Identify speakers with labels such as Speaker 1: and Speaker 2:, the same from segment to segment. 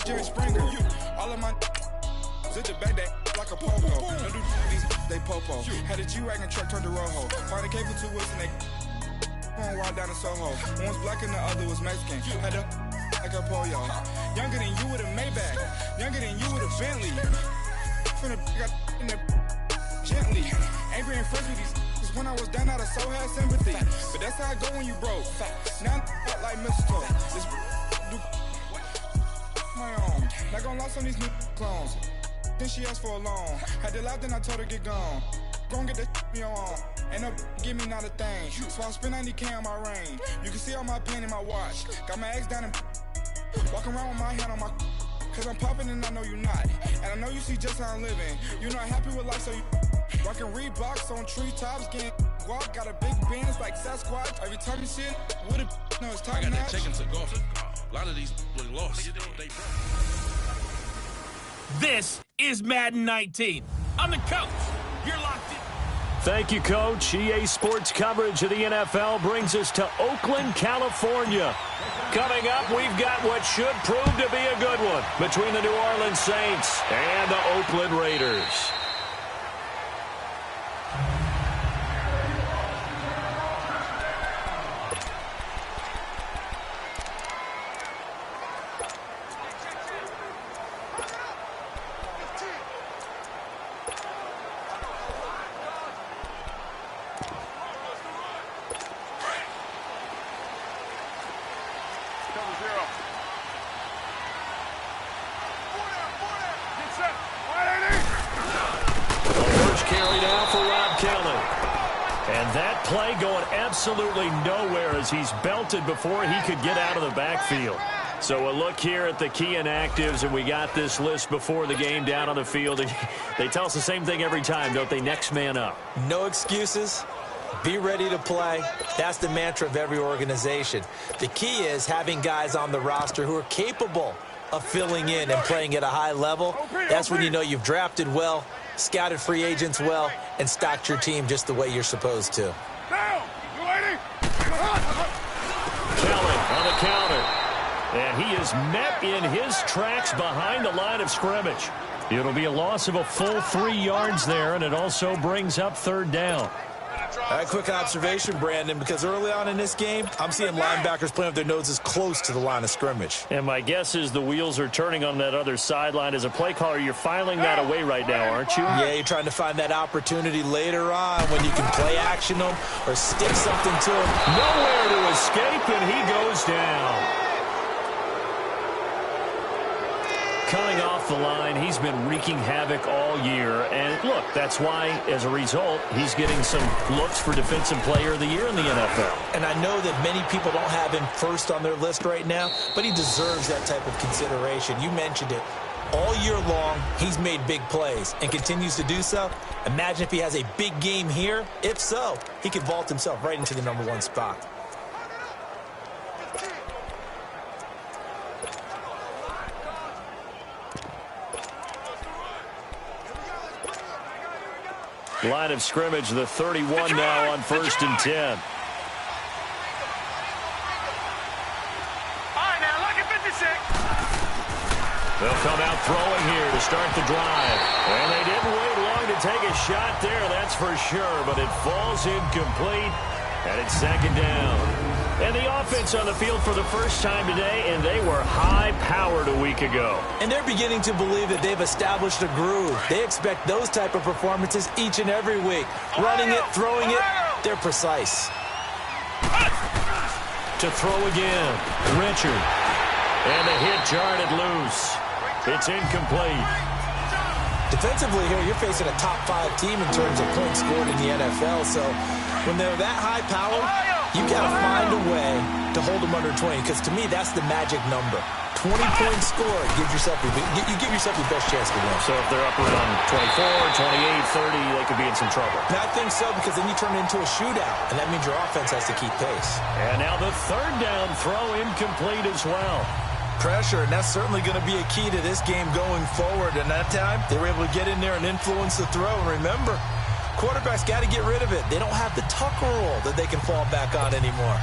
Speaker 1: Jerry Springer. All of my zit the back that like a popo. No do these they popo. Had a G-Wagon truck turned to Rojo. Find a cable 2 wheels and they going wild down in Soho. One was black and the other was Mexican. Had a like a pollo. Younger than you with a Maybach. Younger than you with a Bentley. From the got in the gently. Angry and fresh with these. Cause when I was down out of so had sympathy. But that's how I go when you broke. Now I'm like mistletoe. This do my own. Not gonna lost on these new clones. Then she asked for a loan. Had to laugh, then I told her get gone. Gon' get that me on. Ain't no give me not a thing. So I spend 90K on my ring. You can see all my pain in my watch. Got my ex down and walking around with my hand on my. Cause I'm popping and I know you not. And I know you see just how I'm living. You not happy with life, so you rockin' Reeboks on treetops, getting walk. Got a big Benz like Sasquatch. Every time you see it, with a no, it's top
Speaker 2: I got
Speaker 1: notch.
Speaker 2: that chicken to golf. A lot of these look lost.
Speaker 3: This is Madden 19. I'm the coach. You're locked in.
Speaker 4: Thank you, Coach. EA Sports coverage of the NFL brings us to Oakland, California. Coming up, we've got what should prove to be a good one between the New Orleans Saints and the Oakland Raiders. Play going absolutely nowhere as he's belted before he could get out of the backfield. So a look here at the key inactives, and we got this list before the game down on the field. They tell us the same thing every time, don't they? Next man up.
Speaker 5: No excuses. Be ready to play. That's the mantra of every organization. The key is having guys on the roster who are capable of filling in and playing at a high level. That's when you know you've drafted well, scouted free agents well, and stocked your team just the way you're supposed to.
Speaker 4: Kelly on the counter. And he is met in his tracks behind the line of scrimmage. It'll be a loss of a full 3 yards there, and it also brings up third down.
Speaker 5: All right, quick observation, Brandon, because early on in this game, I'm seeing linebackers playing with their noses close to the line of scrimmage.
Speaker 4: And my guess is the wheels are turning on that other sideline. As a play caller, you're filing that away right now, aren't you?
Speaker 5: Yeah, you're trying to find that opportunity later on when you can play action them or stick something to them.
Speaker 4: Nowhere to escape, and he goes down. Coming off the line, he's been wreaking havoc all year. And look, that's why, as a result, he's getting some looks for Defensive Player of the Year in the NFL.
Speaker 5: And I know that many people don't have him first on their list right now, but he deserves that type of consideration. You mentioned it. All year long, he's made big plays and continues to do so. Imagine if he has a big game here. If so, he could vault himself right into the #1 spot.
Speaker 4: Line of scrimmage, the 31 now on 1st and 10.
Speaker 6: All right, now look at 56.
Speaker 4: They'll come out throwing here to start the drive. And they didn't wait long to take a shot there, that's for sure. But it falls incomplete, and it's 2nd down. And the offense on the field for the first time today, and they were high-powered a week ago.
Speaker 5: And they're beginning to believe that they've established a groove. They expect those type of performances each and every week. Running it, throwing it, they're precise.
Speaker 4: To throw again, Richard. And the hit jarred it loose. It's incomplete.
Speaker 5: Defensively here, you're facing a top-5 team in terms of points scored in the NFL. So when they're that high-powered, you've got to find a way to hold them under 20, because to me, that's the magic number. 20-point score, you give yourself your best chance to win.
Speaker 4: So if they're up around 24, 28, 30, they could be in some trouble.
Speaker 5: And I think so, because then you turn it into a shootout, and that means your offense has to keep pace.
Speaker 4: And now the 3rd down throw incomplete as well.
Speaker 5: Pressure, and that's certainly going to be a key to this game going forward. And that time, they were able to get in there and influence the throw. And remember, quarterbacks got to get rid of it. They don't have the Tucker rule that they can fall back on anymore.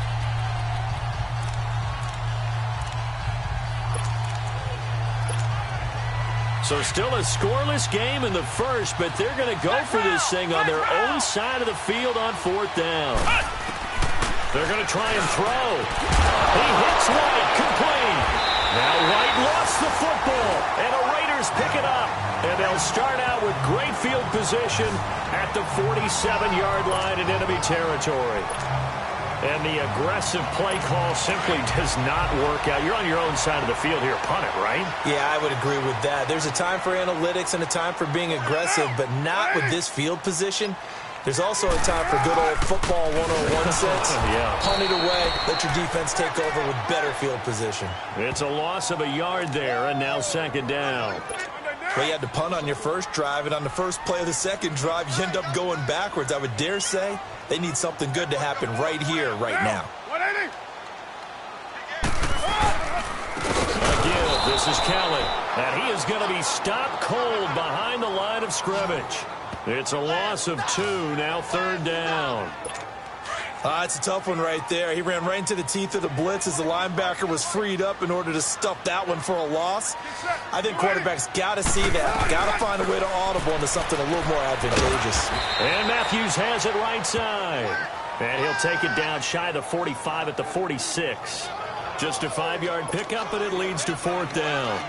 Speaker 4: So still a scoreless game in the first, but they're going to go for this thing on their own side of the field on 4th down. They're going to try and throw. He hits White, complete. Now White lost the football, and the Raiders pick it up. And they'll start out with great field position at the 47-yard line in enemy territory. And the aggressive play call simply does not work out. You're on your own side of the field here. Punt it, right?
Speaker 5: Yeah, I would agree with that. There's a time for analytics and a time for being aggressive, but not with this field position. There's also a time for good old football 101 sense.
Speaker 4: Yeah.
Speaker 5: Punt it away. Let your defense take over with better field position.
Speaker 4: It's a loss of a yard there, and now 2nd down.
Speaker 5: Well, you had to punt on your first drive, and on the first play of the second drive, you end up going backwards. I would dare say they need something good to happen right here, right now.
Speaker 4: Again, this is Kelly, and he is going to be stopped cold behind the line of scrimmage. It's a loss of 2, now 3rd down.
Speaker 5: It's a tough one right there. He ran right into the teeth of the blitz as the linebacker was freed up in order to stuff that one for a loss. I think quarterbacks got to see that. Got to find a way to audible into something a little more advantageous.
Speaker 4: And Matthews has it right side. And he'll take it down shy of the 45 at the 46. Just a 5-yard pickup, and it leads to 4th down.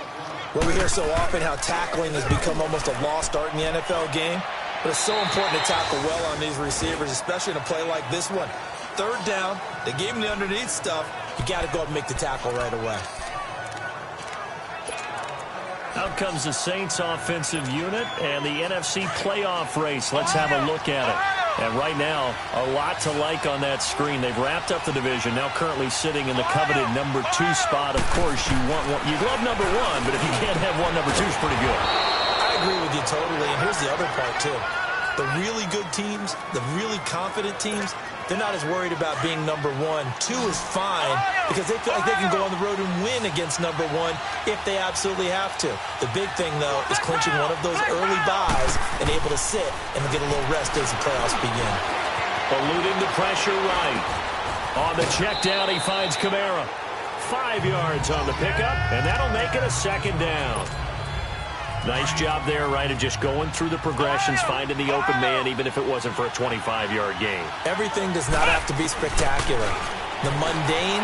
Speaker 5: Well, we hear so often how tackling has become almost a lost art in the NFL game. But it's so important to tackle well on these receivers, especially in a play like this one. 3rd down, they gave him the underneath stuff. You got to go up and make the tackle right away.
Speaker 4: Out comes the Saints offensive unit and the NFC playoff race. Let's have a look at it. And right now, a lot to like on that screen. They've wrapped up the division, now currently sitting in the coveted number 2 spot. Of course, you'd love number 1, but if you can't have one, number 2 is pretty good.
Speaker 5: I agree with you totally, and here's the other part, too. The really good teams, the really confident teams, they're not as worried about being number 1. 2 is fine because they feel like they can go on the road and win against number 1 if they absolutely have to. The big thing, though, is clinching one of those early buys and able to sit and get a little rest as the playoffs begin.
Speaker 4: Eluding the pressure right. On the check down, he finds Kamara. 5 yards on the pickup, and that'll make it a 2nd down. Nice job there, right, of just going through the progressions, finding the open man, even if it wasn't for a 25-yard gain.
Speaker 5: Everything does not have to be spectacular. The mundane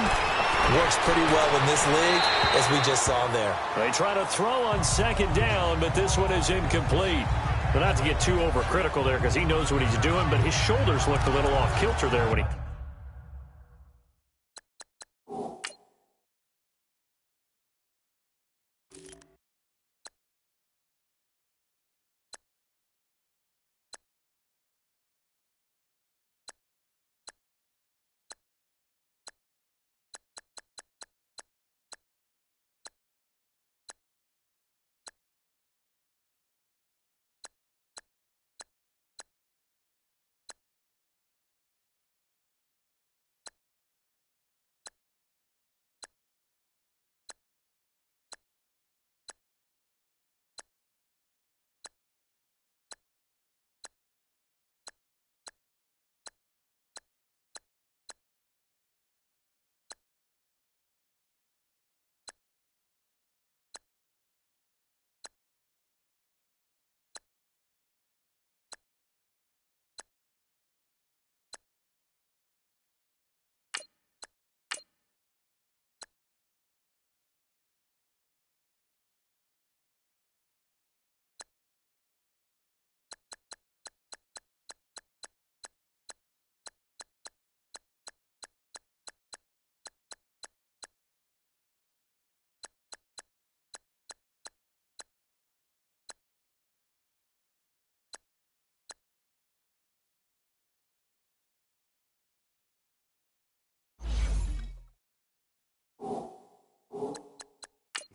Speaker 5: works pretty well in this league, as we just saw there.
Speaker 4: They try to throw on 2nd down, but this one is incomplete. But not to get too overcritical there, because he knows what he's doing, but his shoulders looked a little off kilter there when he...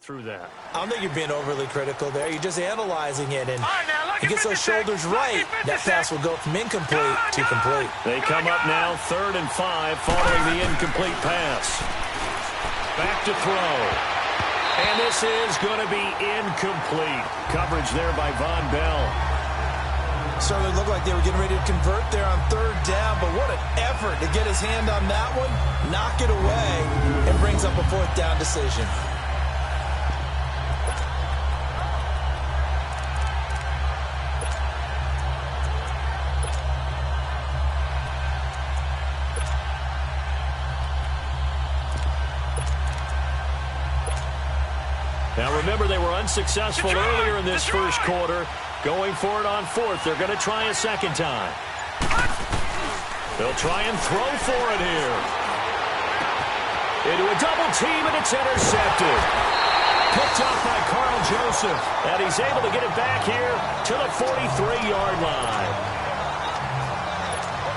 Speaker 4: through that.
Speaker 5: I don't think you're being overly critical there. You're just analyzing it, and he gets those shoulders right. That pass will go from incomplete to complete.
Speaker 4: They come up now 3rd and 5 following the incomplete pass. Back to throw. And this is going to be incomplete. Coverage there by Von Bell.
Speaker 5: Certainly looked like they were getting ready to convert there on 3rd down, but what an effort to get his hand on that one, knock it away, and brings up a 4th down decision.
Speaker 4: Remember, they were unsuccessful earlier in this first quarter. Going for it on fourth. They're going to try a second time. They'll try and throw for it here. Into a double team, and it's intercepted. Picked up by Carl Joseph. And he's able to get it back here to the 43-yard line.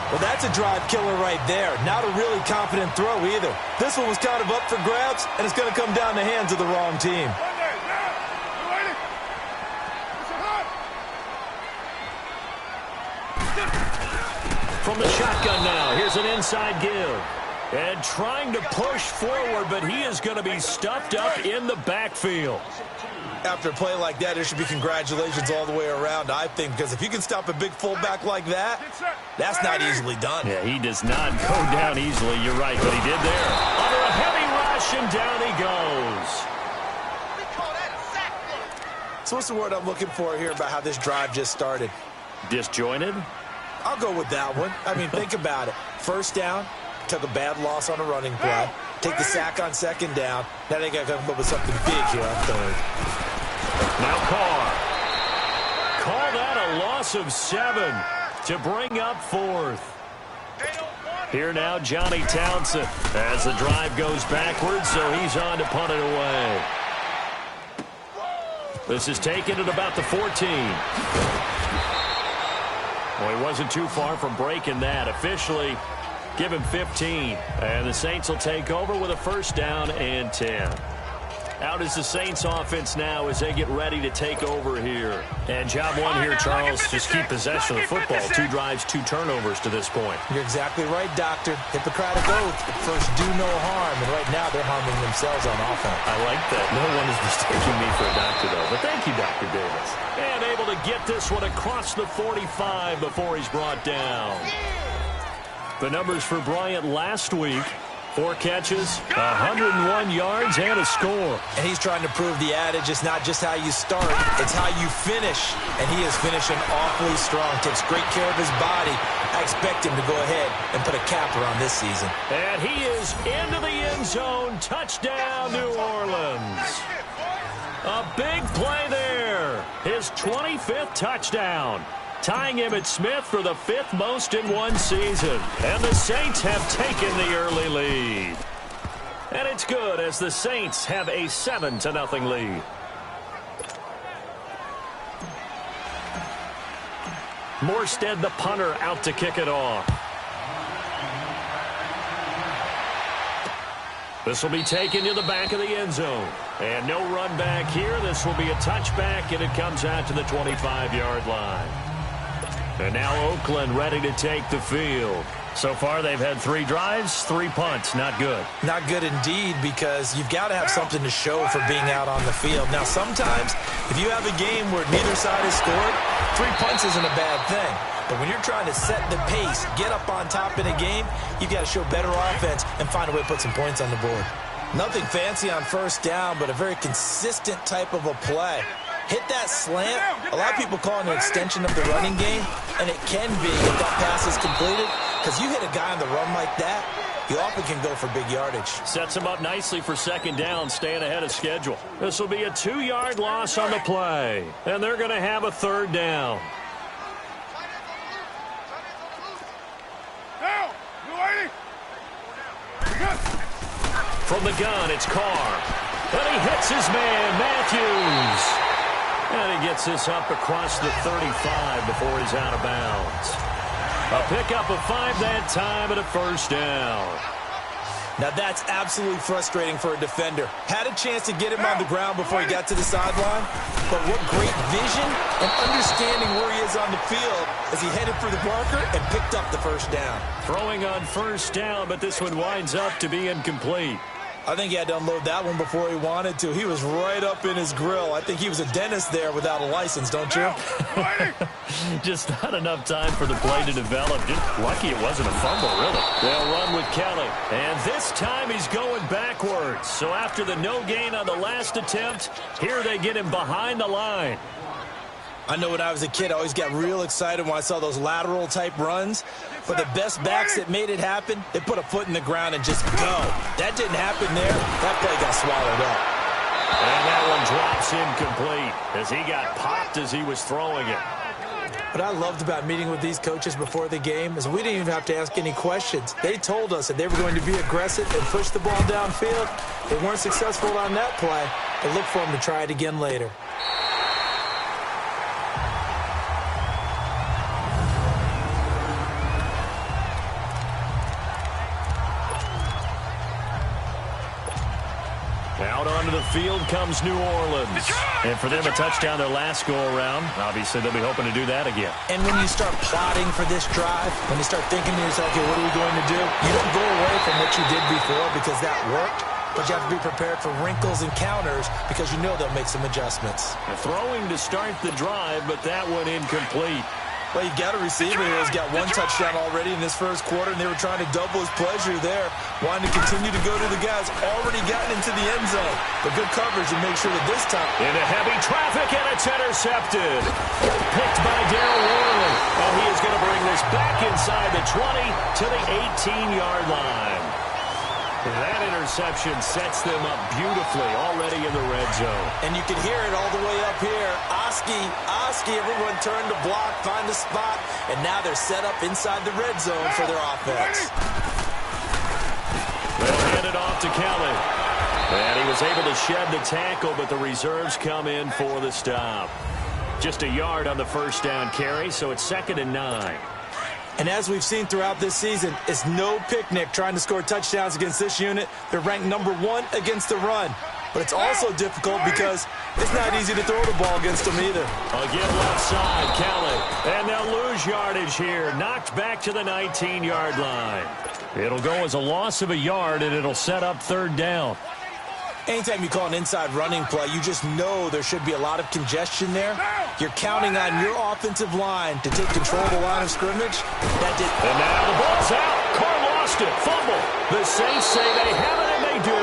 Speaker 5: Well, that's a drive killer right there. Not a really confident throw either. This one was kind of up for grabs, and it's going to come down the hands of the wrong team.
Speaker 4: From the shotgun now, here's an inside give. And trying to push forward, but he is going to be stuffed up in the backfield.
Speaker 5: After a play like that, there should be congratulations all the way around, I think, because if you can stop a big fullback like that, that's not easily done.
Speaker 4: Yeah, he does not go down easily, you're right, but he did there. Under a heavy rush, and down he goes.
Speaker 5: So what's the word I'm looking for here about how this drive just started?
Speaker 4: Disjointed?
Speaker 5: I'll go with that one. I mean, think about it. First down, took a bad loss on a running play. Take the sack on second down. Now they got to come up with something big here on third.
Speaker 4: Now Carr. Call that a loss of 7 to bring up fourth. Here now, Johnny Townsend as the drive goes backwards, so he's on to punt it away. This is taken at about the 14. Well, he wasn't too far from breaking that. Officially, give him 15. And the Saints will take over with a first down and 10. Out is the Saints offense now as they get ready to take over here. And job one here, Charles, just keep possession of the football. 2 drives, 2 turnovers to this point.
Speaker 5: You're exactly right, Doctor. Hippocratic oath. First, do no harm. And right now, they're harming themselves on offense.
Speaker 4: I like that. No one is mistaking me for a doctor, though. But thank you, Dr. Davis. And able to get this one across the 45 before he's brought down. The numbers for Bryant last week. 4 catches, 101 yards, and a score.
Speaker 5: And he's trying to prove the adage, it's not just how you start, it's how you finish. And he is finishing awfully strong, takes great care of his body. I expect him to go ahead and put a capper on this season.
Speaker 4: And he is into the end zone. Touchdown, New Orleans. A big play there. His 25th touchdown. Tying Emmitt Smith for the 5th most in one season. And the Saints have taken the early lead. And it's good as the Saints have a 7-0 lead. Morstead, the punter, out to kick it off. This will be taken to the back of the end zone. And no run back here. This will be a touchback, and it comes out to the 25-yard line. And now Oakland ready to take the field. So far, they've had 3 drives, 3 punts. Not good.
Speaker 5: Not good indeed, because you've got to have something to show for being out on the field. Now, sometimes, if you have a game where neither side has scored, 3 punts isn't a bad thing. But when you're trying to set the pace, get up on top in a game, you've got to show better offense and find a way to put some points on the board. Nothing fancy on first down, but a very consistent type of a play. Hit that slant. A lot of people call it an extension of the running game, and it can be if that pass is completed, because you hit a guy on the run like that, you often can go for big yardage.
Speaker 4: Sets him up nicely for second down, staying ahead of schedule. This will be a 2-yard loss on the play, and they're going to have a third down. From the gun, it's Carr. And he hits his man, Matthews. And he gets this up across the 35 before he's out of bounds. A pickup of 5 that time and a first down.
Speaker 5: Now that's absolutely frustrating for a defender. Had a chance to get him on the ground before he got to the sideline, but what great vision and understanding where he is on the field as he headed for the marker and picked up the first down.
Speaker 4: Throwing on first down, but this one winds up to be incomplete.
Speaker 5: I think he had to unload that one before he wanted to. He was right up in his grill. I think he was a dentist there without a license, don't you?
Speaker 4: Just not enough time for the play to develop. Just lucky it wasn't a fumble, really. They'll run with Kelly. And this time he's going backwards. So after the no gain on the last attempt, here they get him behind the line.
Speaker 5: I know when I was a kid, I always got real excited when I saw those lateral-type runs. But the best backs that made it happen, they put a foot in the ground and just go. That didn't happen there. That play got swallowed up.
Speaker 4: And that one drops incomplete as he got popped as he was throwing it.
Speaker 5: What I loved about meeting with these coaches before the game is we didn't even have to ask any questions. They told us that they were going to be aggressive and push the ball downfield. They weren't successful on that play, but look for them to try it again later.
Speaker 4: Out onto the field comes New Orleans. And for them, a touchdown their last go-around. Obviously, they'll be hoping to do that again.
Speaker 5: And when you start plotting for this drive, when you start thinking to yourself, okay, what are we going to do? You don't go away from what you did before because that worked, but you have to be prepared for wrinkles and counters because you know they'll make some adjustments.
Speaker 4: Throwing to start the drive, but that one incomplete.
Speaker 5: Well, you got a receiver here who's got one touchdown already in this first quarter, and they were trying to double his pleasure there, wanting to continue to go to the guys already gotten into the end zone. But good coverage to make sure that this time.
Speaker 4: Into heavy traffic, and it's intercepted. Picked by Darryl Worley. And he is going to bring this back inside the 20 to the 18-yard line. That interception sets them up beautifully already in the red zone.
Speaker 5: And you can hear it all the way up here. Oski, everyone turned to block, find a spot, and now they're set up inside the red zone for their offense.
Speaker 4: They'll hand it off to Kelly. And he was able to shed the tackle, but the reserves come in for the stop. Just a yard on the first down carry, so it's 2nd and 9.
Speaker 5: And as we've seen throughout this season, it's no picnic trying to score touchdowns against this unit. They're ranked #1 against the run. But it's also difficult because it's not easy to throw the ball against them either.
Speaker 4: Again, left side, Kelly. And they'll lose yardage here. Knocked back to the 19-yard line. It'll go as a loss of a yard, and it'll set up 3rd down.
Speaker 5: Anytime you call an inside running play, you just know there should be a lot of congestion there. You're counting on your offensive line to take control of the line of scrimmage.
Speaker 4: And now the ball's out. Carr lost it. Fumble. The Saints say they have it, and they do.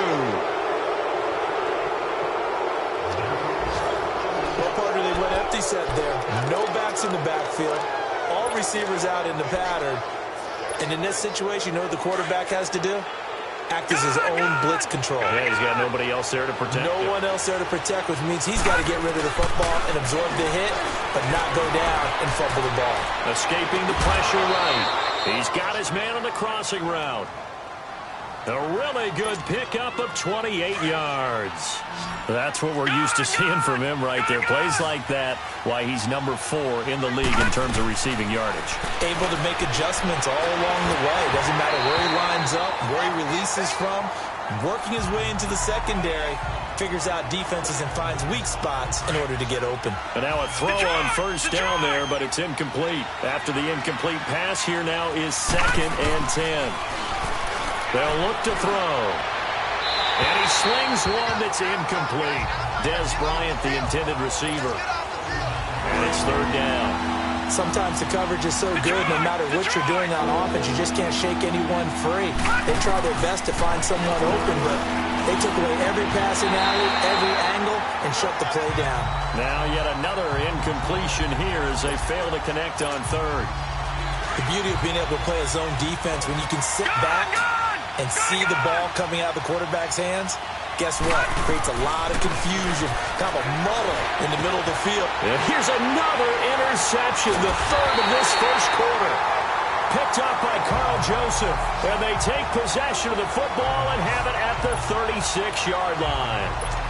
Speaker 5: Well, partner, they went empty set there. No backs in the backfield. All receivers out in the pattern. And in this situation, you know what the quarterback has to do? Act as his own blitz control.
Speaker 4: Yeah, he's got nobody else there to protect
Speaker 5: No one else there to protect, which means he's got to get rid of the football and absorb the hit, but not go down and fumble the ball.
Speaker 4: Escaping the pressure right. He's got his man on the crossing route. A really good pickup of 28 yards. That's what we're used to seeing from him right there. Plays like that, why he's #4 in the league in terms of receiving yardage.
Speaker 5: Able to make adjustments all along the way. Doesn't matter where he lines up, where he releases from. Working his way into the secondary. Figures out defenses and finds weak spots in order to get open.
Speaker 4: And now a throw on first down there, but it's incomplete. After the incomplete pass, here now is 2nd and 10. They'll look to throw. And he slings one that's incomplete. Dez Bryant, the intended receiver. And it's 3rd down.
Speaker 5: Sometimes the coverage is so good, no matter what you're doing on offense, you just can't shake anyone free. They try their best to find someone open, but they took away every passing alley, every angle, and shut the play down.
Speaker 4: Now yet another incompletion here as they fail to connect on 3rd.
Speaker 5: The beauty of being able to play a zone defense when you can sit back and see the ball coming out of the quarterback's hands, guess what? Creates a lot of confusion, kind of a muddle in the middle of the field.
Speaker 4: And here's another interception, the 3rd of this first quarter. Picked up by Carl Joseph, and they take possession of the football and have it at the 36-yard line.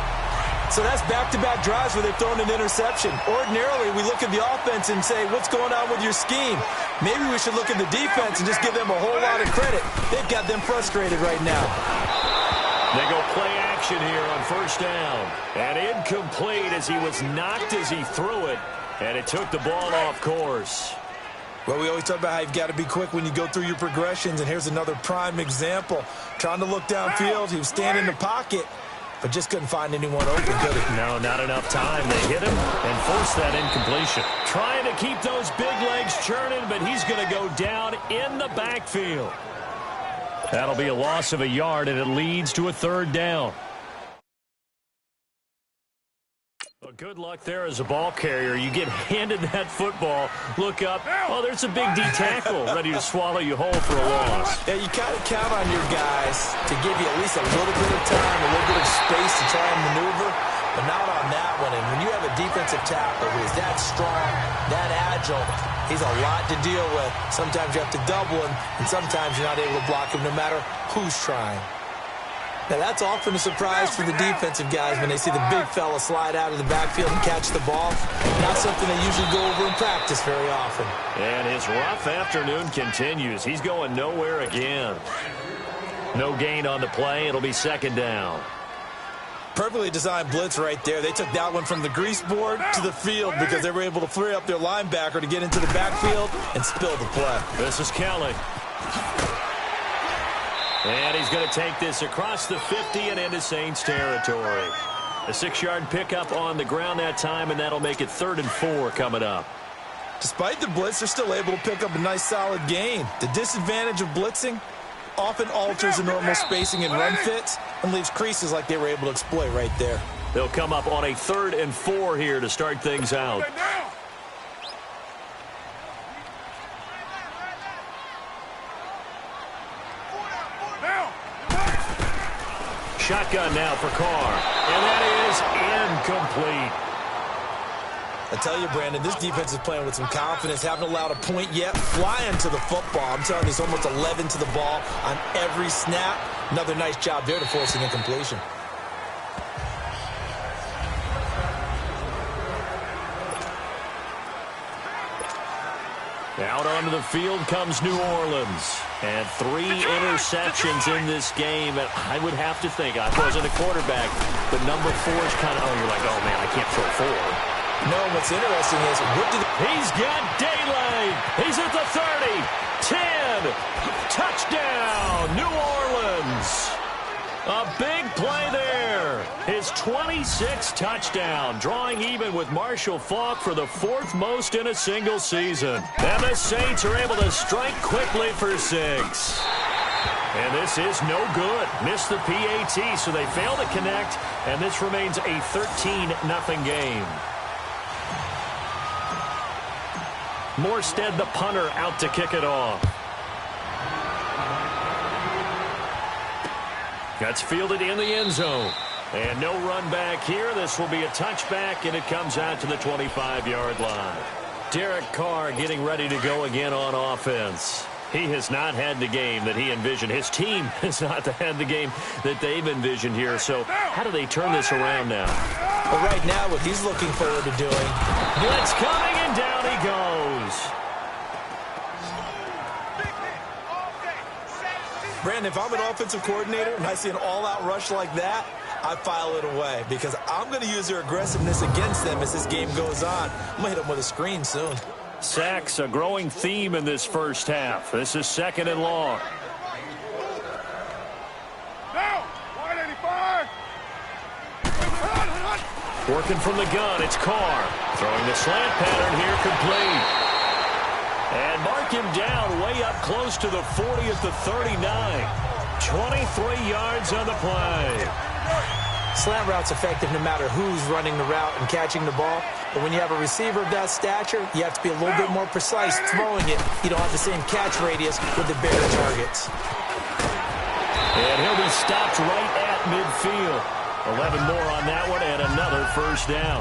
Speaker 5: So that's back-to-back drives where they've thrown an interception. Ordinarily, we look at the offense and say, what's going on with your scheme? Maybe we should look at the defense and just give them a whole lot of credit. They've got them frustrated right now.
Speaker 4: They go play action here on first down. And incomplete as he was knocked as he threw it. And it took the ball off course.
Speaker 5: Well, we always talk about how you've got to be quick when you go through your progressions. And here's another prime example. Trying to look downfield. He was standing in the pocket, but just couldn't find anyone open, could he?
Speaker 4: No, not enough time. They hit him and forced that incompletion. Trying to keep those big legs churning, but he's going to go down in the backfield. That'll be a loss of a yard, and it leads to a 3rd down. Well, good luck there as a ball carrier. You get handed that football, look up, oh, there's a big D tackle ready to swallow you whole for a loss.
Speaker 5: Yeah, you kind of count on your guys to give you at least a little bit of time, a little bit of space to try and maneuver, but not on that one. And when you have a defensive tackle who is that strong, that agile, he's a lot to deal with. Sometimes you have to double him, and sometimes you're not able to block him no matter who's trying. Now, that's often a surprise for the defensive guys when they see the big fella slide out of the backfield and catch the ball. Not something they usually go over in practice very often.
Speaker 4: And his rough afternoon continues. He's going nowhere again. No gain on the play. It'll be second down.
Speaker 5: Perfectly designed blitz right there. They took that one from the grease board to the field because they were able to free up their linebacker to get into the backfield and spill the play.
Speaker 4: This is Kelly. And he's going to take this across the 50 and into Saints territory. A 6-yard pickup on the ground that time, and that'll make it 3rd and 4 coming up.
Speaker 5: Despite the blitz, they're still able to pick up a nice solid gain. The disadvantage of blitzing often alters the normal spacing and run fits and leaves creases like they were able to exploit right there.
Speaker 4: They'll come up on a 3rd and 4 here to start things out. Shotgun now for Carr, and that is incomplete.
Speaker 5: I tell you, Brandon, this defense is playing with some confidence. Haven't allowed a point yet. Flying to the football. I'm telling you, it's almost 11 to the ball on every snap. Another nice job there to force an incompletion.
Speaker 4: Out onto the field comes New Orleans. And 3 interceptions in this game. And I would have to think, I wasn't a quarterback, but number 4 is kind of, you're like, oh, man, I can't throw 4.
Speaker 5: No, what's interesting is,
Speaker 4: he's got daylight. He's at the 30, 10, touchdown, New Orleans. A big play there. His 26th touchdown, drawing even with Marshall Faulk for the 4th most in a single season. And the Saints are able to strike quickly for 6. And this is no good. Missed the PAT, so they fail to connect, and this remains a 13-0 game. Morstead, the punter, out to kick it off. That's fielded in the end zone. And no run back here. This will be a touchback, and it comes out to the 25-yard line. Derek Carr getting ready to go again on offense. He has not had the game that he envisioned. His team has not had the game that they've envisioned here. So how do they turn this around now?
Speaker 5: Well, right now, what he's looking forward to doing.
Speaker 4: Blitz coming, and down he goes.
Speaker 5: Brandon, if I'm an offensive coordinator and I see an all-out rush like that, I file it away because I'm going to use their aggressiveness against them as this game goes on. I'm going to hit them with a screen soon.
Speaker 4: Sacks, a growing theme in this first half. This is 2nd and long.
Speaker 1: Now, 185.
Speaker 4: Working from the gun, it's Carr. Throwing the slant pattern here, complete. And mark him down way up close to the 40 at the 39. 23 yards on the play.
Speaker 5: Slant route's effective no matter who's running the route and catching the ball. But when you have a receiver of that stature, you have to be a little bit more precise throwing it. You don't have the same catch radius with the bigger targets.
Speaker 4: And he'll be stopped right at midfield. 11 more on that one and another first down.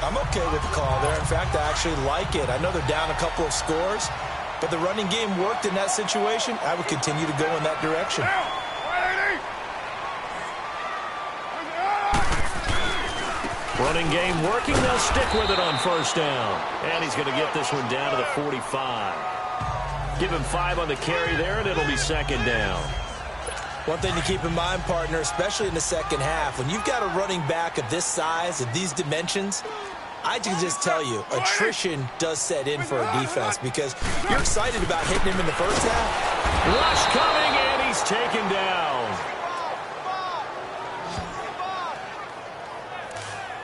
Speaker 5: I'm okay with the call there. In fact, I actually like it. I know they're down a couple of scores, but the running game worked in that situation. I would continue to go in that direction.
Speaker 4: Running game working. They'll stick with it on first down. And he's going to get this one down to the 45. Give him 5 on the carry there, and it'll be 2nd down.
Speaker 5: One thing to keep in mind, partner, especially in the second half, when you've got a running back of this size, of these dimensions, I can just tell you, attrition does set in for a defense because you're excited about hitting him in the first half.
Speaker 4: Rush coming, and he's taken down.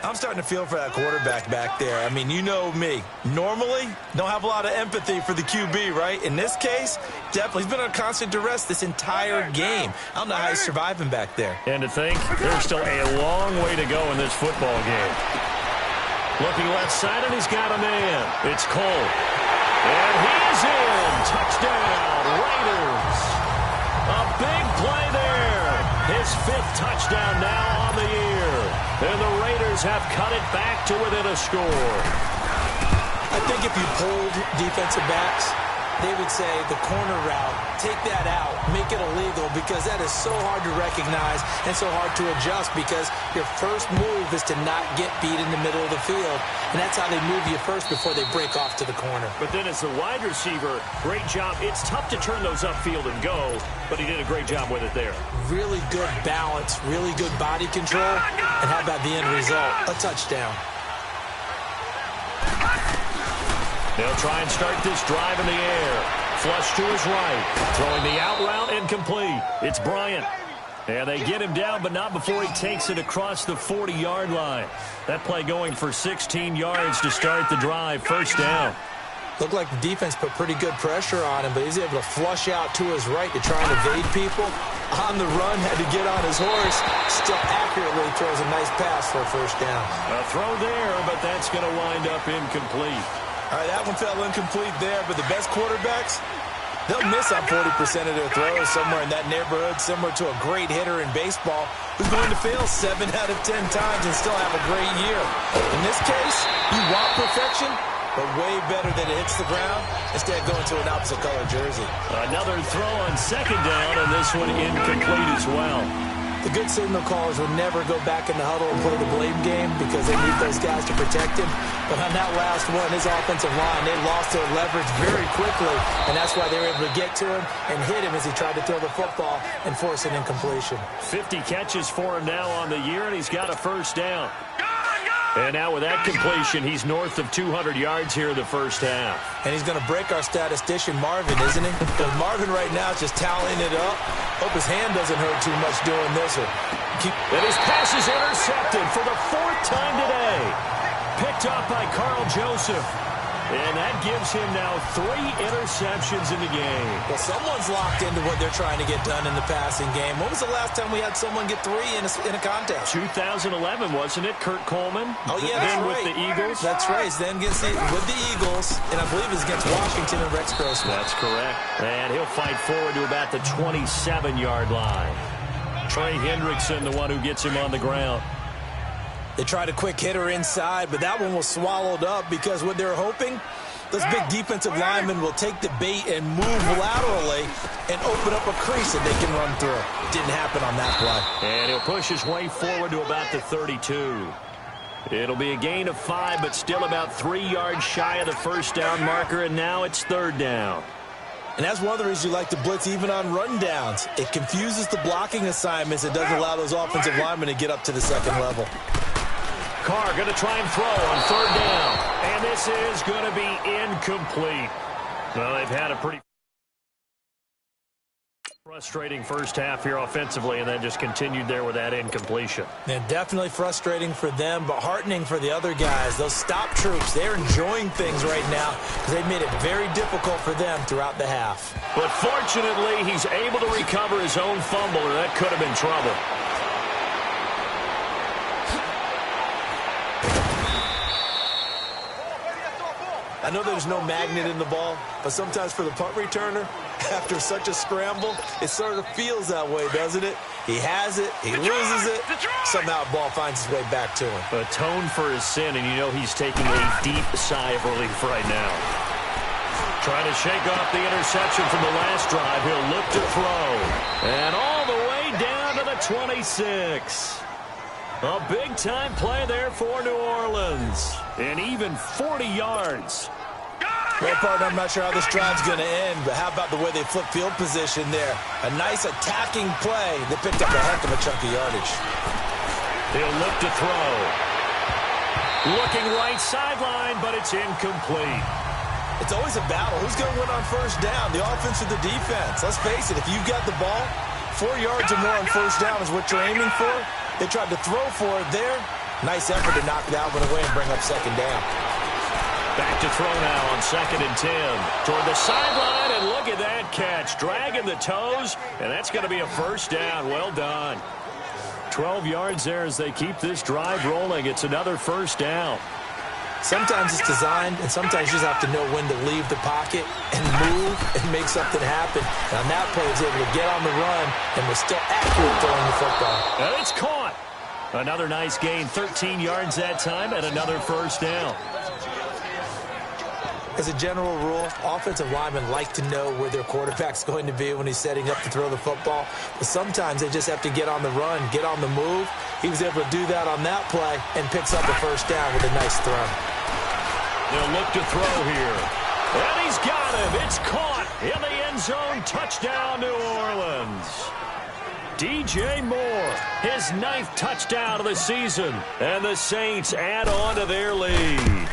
Speaker 5: I'm starting to feel for that quarterback back there. I mean, you know me. Normally, don't have a lot of empathy for the QB, right? In this case, definitely. He's been on constant duress this entire game. I don't know how he's surviving back there.
Speaker 4: And to think, there's still a long way to go in this football game. Looking left side, and he's got a man. It's Cole. And he's in. Touchdown, Raiders. A big play there. His 5th touchdown now on the year. And the Raiders have cut it back to within a score.
Speaker 5: I think if you pulled defensive backs, they would say the corner route, take that out, make it illegal, because that is so hard to recognize and so hard to adjust, because your first move is to not get beat in the middle of the field, and that's how they move you first before they break off to the corner.
Speaker 4: But then as the wide receiver, great job. It's tough to turn those upfield and go, but he did a great job with it there.
Speaker 5: Really good balance, really good body control, and how about the end result? A touchdown.
Speaker 4: They'll try and start this drive in the air. Flush to his right. Throwing the out route incomplete. It's Bryant. And they get him down, but not before he takes it across the 40-yard line. That play going for 16 yards to start the drive. First down.
Speaker 5: Looked like the defense put pretty good pressure on him, but he's able to flush out to his right to try and evade people. On the run, had to get on his horse. Still accurately throws a nice pass for a first down.
Speaker 4: A throw there, but that's going to wind up incomplete.
Speaker 5: All right, that one fell incomplete there, but the best quarterbacks, they'll miss on 40% of their throws, somewhere in that neighborhood, similar to a great hitter in baseball who's going to fail 7 out of 10 times and still have a great year. In this case, you want perfection, but way better that it hits the ground instead of going to an opposite color jersey.
Speaker 4: Another throw on second down, and this one incomplete as well.
Speaker 5: The good signal callers would never go back in the huddle and play the blame game because they need those guys to protect him. But on that last one, his offensive line, they lost their leverage very quickly, and that's why they were able to get to him and hit him as he tried to throw the football and force an incompletion.
Speaker 4: 50 catches for him now on the year, and he's got a first down. And now with that completion, he's north of 200 yards here in the first half.
Speaker 5: And he's going to break our statistician, Marvin, isn't he? Because Marvin right now is just tallying it up. Hope his hand doesn't hurt too much doing this.
Speaker 4: And his pass is intercepted for the 4th time today. Picked up by Carl Joseph. And that gives him now 3 interceptions in the game.
Speaker 5: Well, someone's locked into what they're trying to get done in the passing game. When was the last time we had someone get 3 in a contest?
Speaker 4: 2011, wasn't it? Kurt Coleman?
Speaker 5: Oh, yeah, that's
Speaker 4: then
Speaker 5: right.
Speaker 4: with the Eagles?
Speaker 5: That's right. Then with the Eagles, and I believe it's against Washington and Rex Grossman.
Speaker 4: That's correct. And he'll fight forward to about the 27-yard line. Trey Hendrickson, the one who gets him on the ground.
Speaker 5: They tried a quick hitter inside, but that one was swallowed up because what they're hoping, those big defensive linemen will take the bait and move laterally and open up a crease that they can run through. Didn't happen on that play.
Speaker 4: And he'll push his way forward to about the 32. It'll be a gain of 5, but still about 3 yards shy of the first down marker, and now it's 3rd down.
Speaker 5: And that's one of the reasons you like to blitz even on rundowns. It confuses the blocking assignments. It doesn't allow those offensive linemen to get up to the second level.
Speaker 4: Carr going to try and throw on 3rd down. And this is going to be incomplete. Well, they've had a pretty frustrating first half here offensively, and then just continued there with that incompletion.
Speaker 5: And definitely frustrating for them, but heartening for the other guys. Those stop troops, they're enjoying things right now because they've made it very difficult for them throughout the half.
Speaker 4: But fortunately, he's able to recover his own fumble, or that could have been trouble.
Speaker 5: I know there's no magnet in the ball, but sometimes for the punt returner, after such a scramble, it sort of feels that way, doesn't it? He has it, he loses it, somehow the ball finds its way back to him.
Speaker 4: Atone for his sin, and you know he's taking a deep sigh of relief right now. Trying to shake off the interception from the last drive. He'll look to throw. And all the way down to the 26. A big-time play there for New Orleans. And even 40 yards.
Speaker 5: Well, partner, I'm not sure how this drive's going to end, but how about the way they flip field position there? A nice attacking play that picked up a heck of a chunk of yardage.
Speaker 4: He'll look to throw. Looking right sideline, but it's incomplete.
Speaker 5: It's always a battle. Who's going to win on first down, the offense or the defense? Let's face it, if you've got the ball, 4 yards or more on first down is what you're aiming for. They tried to throw for it there. Nice effort to knock that one away and bring up second down.
Speaker 4: Back to throw now on 2nd and 10. Toward the sideline, and look at that catch. Dragging the toes, and that's going to be a first down. Well done. 12 yards there as they keep this drive rolling. It's another first down.
Speaker 5: Sometimes it's designed, and sometimes you just have to know when to leave the pocket and move and make something happen. And on that play, he was able to get on the run and was still accurate throwing the football.
Speaker 4: And it's caught. Another nice gain, 13 yards that time, and another first down.
Speaker 5: As a general rule, offensive linemen like to know where their quarterback's going to be when he's setting up to throw the football. But sometimes they just have to get on the run, get on the move. He was able to do that on that play and picks up a first down with a nice throw.
Speaker 4: They'll look to throw here. And he's got him. It's caught in the end zone. Touchdown, New Orleans. DJ Moore, his 9th touchdown of the season. And the Saints add on to their lead.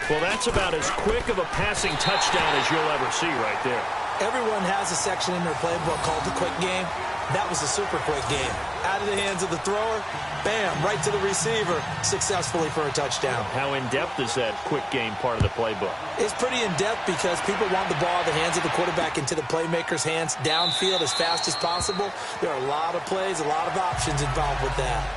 Speaker 4: Well, that's about as quick of a passing touchdown as you'll ever see right there.
Speaker 5: Everyone has a section in their playbook called the quick game. That was a super quick game. Out of the hands of the thrower, bam, right to the receiver, successfully for a touchdown.
Speaker 4: How in-depth is that quick game part of the playbook?
Speaker 5: It's pretty in-depth because people want the ball out of the hands of the quarterback into the playmaker's hands downfield as fast as possible. There are a lot of plays, a lot of options involved with that.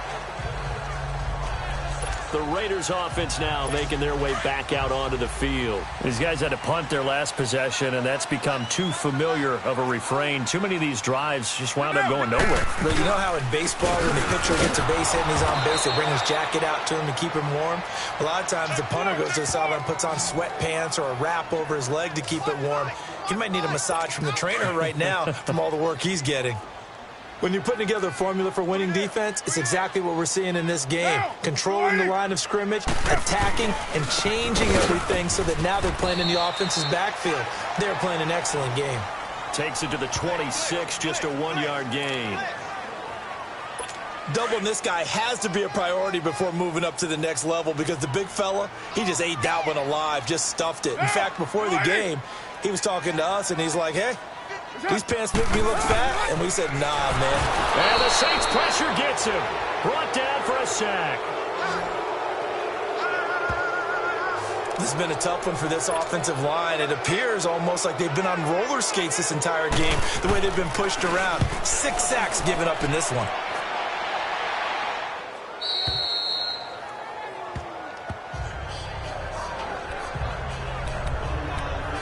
Speaker 4: The Raiders offense now making their way back out onto the field. These guys had to punt their last possession, and that's become too familiar of a refrain. Too many of these drives just wound up going nowhere.
Speaker 5: But you know how in baseball, when the pitcher gets a base hit and he's on base, they bring his jacket out to him to keep him warm? A lot of times the punter goes to the sideline and puts on sweatpants or a wrap over his leg to keep it warm. He might need a massage from the trainer right now from all the work he's getting. When you're putting together a formula for winning defense, it's exactly what we're seeing in this game. Controlling the line of scrimmage, attacking, and changing everything so that now they're playing in the offense's backfield. They're playing an excellent game.
Speaker 4: Takes it to the 26, just a 1-yard gain.
Speaker 5: Doubling this guy has to be a priority before moving up to the next level because the big fella, he just ate that one alive, just stuffed it. In fact, before the game, he was talking to us, and he's like, hey, these pants make me look fat. And we said, nah, man.
Speaker 4: And the Saints pressure gets him. Brought down for a sack.
Speaker 5: This has been a tough one for this offensive line. It appears almost like they've been on roller skates this entire game, the way they've been pushed around. 6 sacks given up in this one.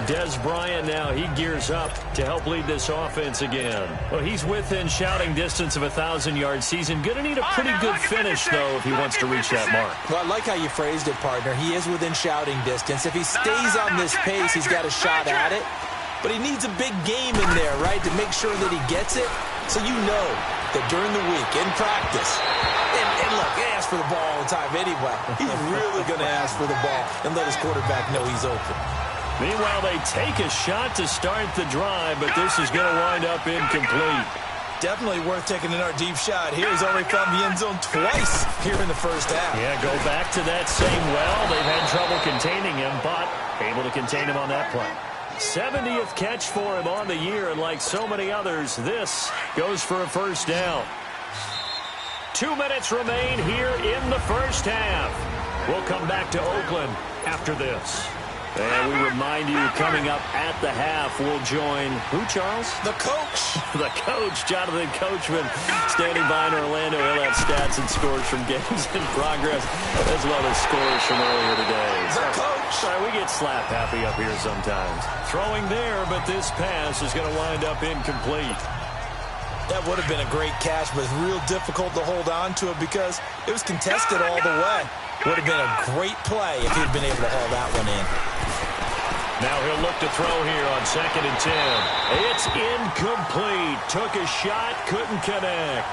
Speaker 4: Des Bryant now, he gears up to help lead this offense again. Well, he's within shouting distance of a 1,000-yard season. Going to need a pretty good finish, though, if he wants to reach that mark.
Speaker 5: Well, I like how you phrased it, partner. He is within shouting distance. If he stays on this pace, he's got a shot at it. But he needs a big game in there, right, to make sure that he gets it. So you know that during the week, in practice, and look, he asks for the ball all the time anyway. He's really going to ask for the ball and let his quarterback know he's open.
Speaker 4: Meanwhile, they take a shot to start the drive, but this is going to wind up incomplete.
Speaker 5: Definitely worth taking another deep shot here. He's already found the end zone twice here in the first half.
Speaker 4: Yeah, go back to that same well. They've had trouble containing him, but able to contain him on that play. 70th catch for him on the year, and like so many others, this goes for a first down. 2 minutes remain here in the first half. We'll come back to Oakland after this. And we remind you, coming up at the half, we'll join, who, Charles?
Speaker 5: The coach.
Speaker 4: The coach, Jonathan Coachman, standing by in Orlando. He'll have stats and scores from games in progress, as well as scores from earlier today.
Speaker 5: The coach.
Speaker 4: Sorry, we get slap happy up here sometimes. Throwing there, but this pass is going to wind up incomplete.
Speaker 5: That would have been a great catch, but it's real difficult to hold on to it because it was contested all the way. Would have been a great play if he'd been able to haul that one in.
Speaker 4: Now he'll look to throw here on 2nd and 10. It's incomplete. Took a shot, couldn't connect.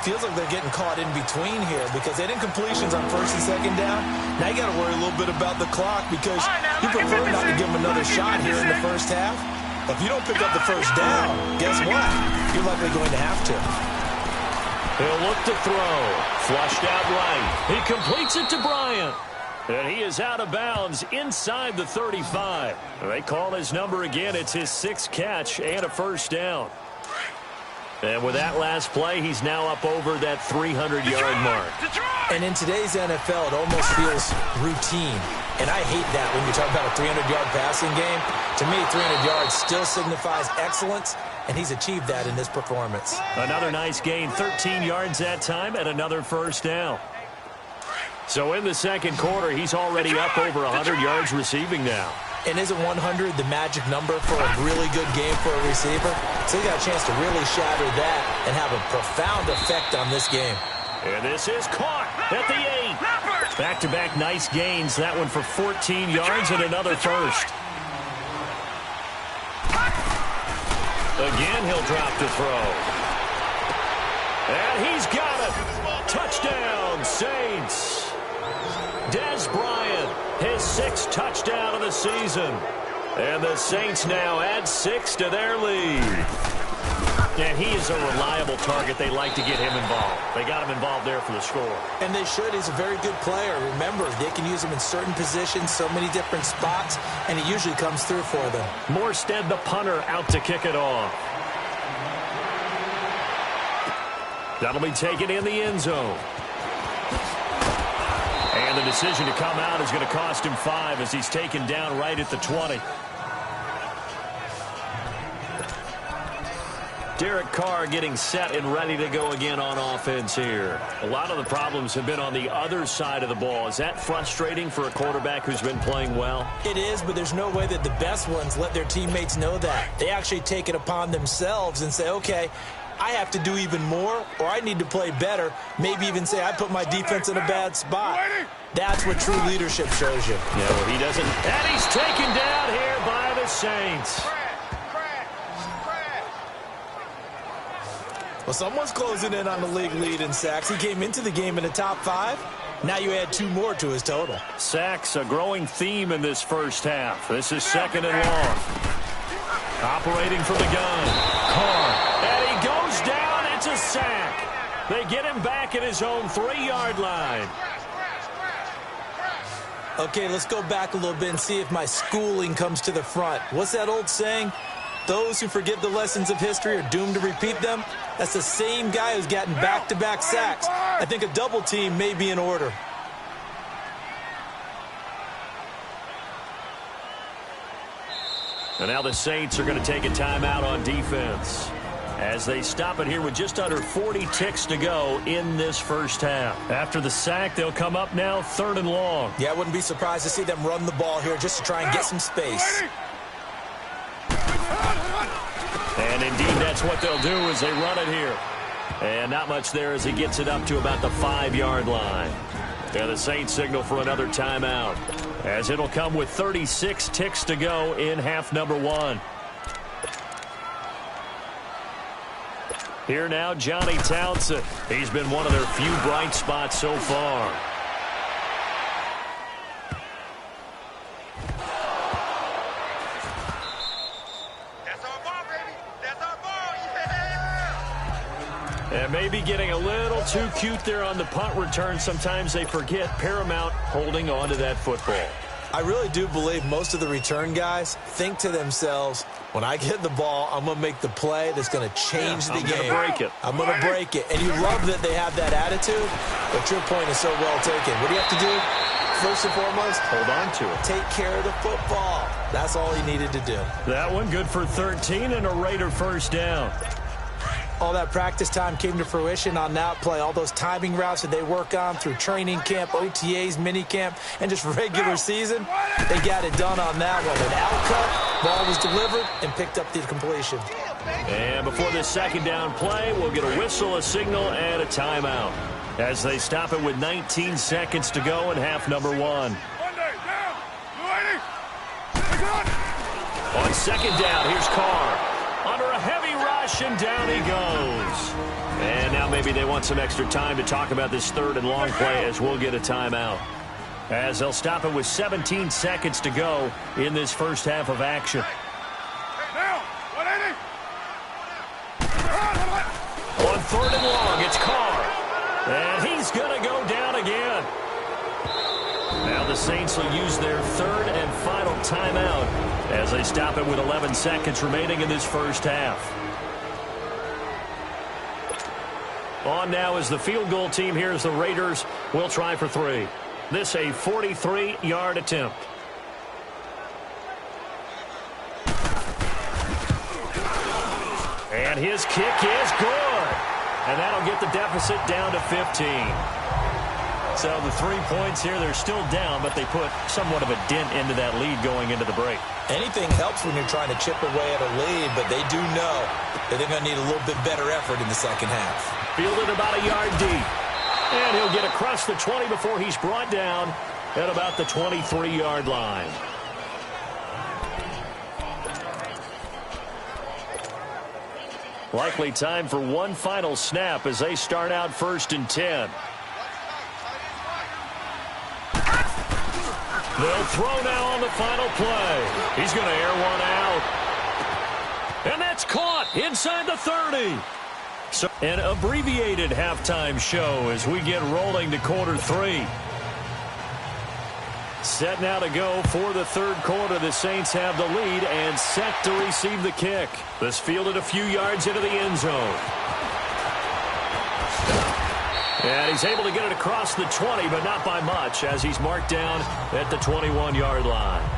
Speaker 5: Feels like they're getting caught in between here because they did incompletions on 1st and 2nd down. Now you got to worry a little bit about the clock because you prefer not to give them another shot here in the first half. But if you don't pick up the first down, guess what? You're likely going to have to.
Speaker 4: He'll look to throw. Flushed out right. He completes it to Bryant. And he is out of bounds inside the 35. They call his number again. It's his 6th catch and a first down. And with that last play, he's now up over that 300-yard mark.
Speaker 5: And in today's NFL, it almost feels routine. And I hate that when you talk about a 300-yard passing game. To me, 300 yards still signifies excellence, and he's achieved that in this performance.
Speaker 4: Another nice gain, 13 yards that time, and another first down. So in the second quarter, he's already up over 100 yards receiving now.
Speaker 5: And isn't 100 the magic number for a really good game for a receiver? So he got a chance to really shatter that and have a profound effect on this game.
Speaker 4: And this is caught at the 8. Back-to-back nice gains. That one for 14 yards and another first. Again, he'll drop to throw. And he's got it. Touchdown, Saints. Des Bryant, his 6th touchdown of the season. And the Saints now add 6 to their lead. And he is a reliable target. They like to get him involved. They got him involved there for the score.
Speaker 5: And they should. He's a very good player. Remember, they can use him in certain positions, so many different spots, and he usually comes through for them.
Speaker 4: Morstead, the punter, out to kick it off. That'll be taken in the end zone. And the decision to come out is going to cost him 5 as he's taken down right at the 20. Derek Carr getting set and ready to go again on offense here. A lot of the problems have been on the other side of the ball. Is that frustrating for a quarterback who's been playing well?
Speaker 5: It is, but there's no way that the best ones let their teammates know that. They actually take it upon themselves and say, okay, I have to do even more, or I need to play better. Maybe even say I put my defense in a bad spot. That's what true leadership shows you.
Speaker 4: Yeah, well, he doesn't. And he's taken down here by the Saints.
Speaker 5: Well, someone's closing in on the league lead in sacks. He came into the game in the top 5. Now you add 2 more to his total.
Speaker 4: Sacks, a growing theme in this first half. This is 2nd and long. Operating from the gun. Carr. And he goes down. It's a sack. They get him back at his own 3-yard line.
Speaker 5: Okay, let's go back a little bit and see if my schooling comes to the front. What's that old saying? Those who forget the lessons of history are doomed to repeat them. That's the same guy who's gotten back-to-back sacks. I think a double team may be in order.
Speaker 4: And now the Saints are going to take a timeout on defense as they stop it here with just under 40 ticks to go in this first half. After the sack, they'll come up now 3rd and long.
Speaker 5: Yeah, I wouldn't be surprised to see them run the ball here just to try and get some space.
Speaker 4: And indeed, that's what they'll do as they run it here. And not much there as he gets it up to about the 5-yard line. And the Saints signal for another timeout as it'll come with 36 ticks to go in half number 1. Here now, Johnny Townsend. He's been one of their few bright spots so far.
Speaker 6: That's our ball, baby. That's our ball. Yeah!
Speaker 4: And maybe getting a little too cute there on the punt return. Sometimes they forget paramount holding on to that football.
Speaker 5: I really do believe most of the return guys think to themselves, when I get the ball, I'm going to make the play that's going to change the game. I'm going to break it. And you love that they have that attitude, but your point is so well taken. What do you have to do? First and foremost,
Speaker 4: hold on to it.
Speaker 5: Take care of the football. That's all he needed to do.
Speaker 4: That one good for 13 and a Raider first down.
Speaker 5: All that practice time came to fruition on that play. All those timing routes that they work on through training camp, OTAs, minicamp, and just regular season, they got it done on that one. An out cut, ball was delivered, and picked up the completion.
Speaker 4: And before this second down play, we'll get a whistle, a signal, and a timeout as they stop it with 19 seconds to go in half number 1. On second down, here's Carr. Under a heavy rush, and down he goes. And now maybe they want some extra time to talk about this 3rd and long play as we'll get a timeout. As they'll stop it with 17 seconds to go in this first half of action. On 3rd and long, it's Carr. And he's going to go down again. Now the Saints will use their 3rd and final timeout as they stop it with 11 seconds remaining in this first half. On now is the field goal team. Here's the Raiders. Will try for 3. This a 43-yard attempt. And his kick is good. And that'll get the deficit down to 15. So the 3 points here, they're still down, but they put somewhat of a dent into that lead going into the break.
Speaker 5: Anything helps when you're trying to chip away at a lead, but they do know that they're going to need a little bit better effort in the second half.
Speaker 4: Fielded about a yard deep. And he'll get across the 20 before he's brought down at about the 23-yard line. Likely time for one final snap as they start out 1st and 10. They'll throw now on the final play. He's going to air one out. And that's caught inside the 30. So an abbreviated halftime show as we get rolling to quarter 3. Set now to go for the 3rd quarter. The Saints have the lead and set to receive the kick. This fielded a few yards into the end zone. And he's able to get it across the 20, but not by much, as he's marked down at the 21-yard line.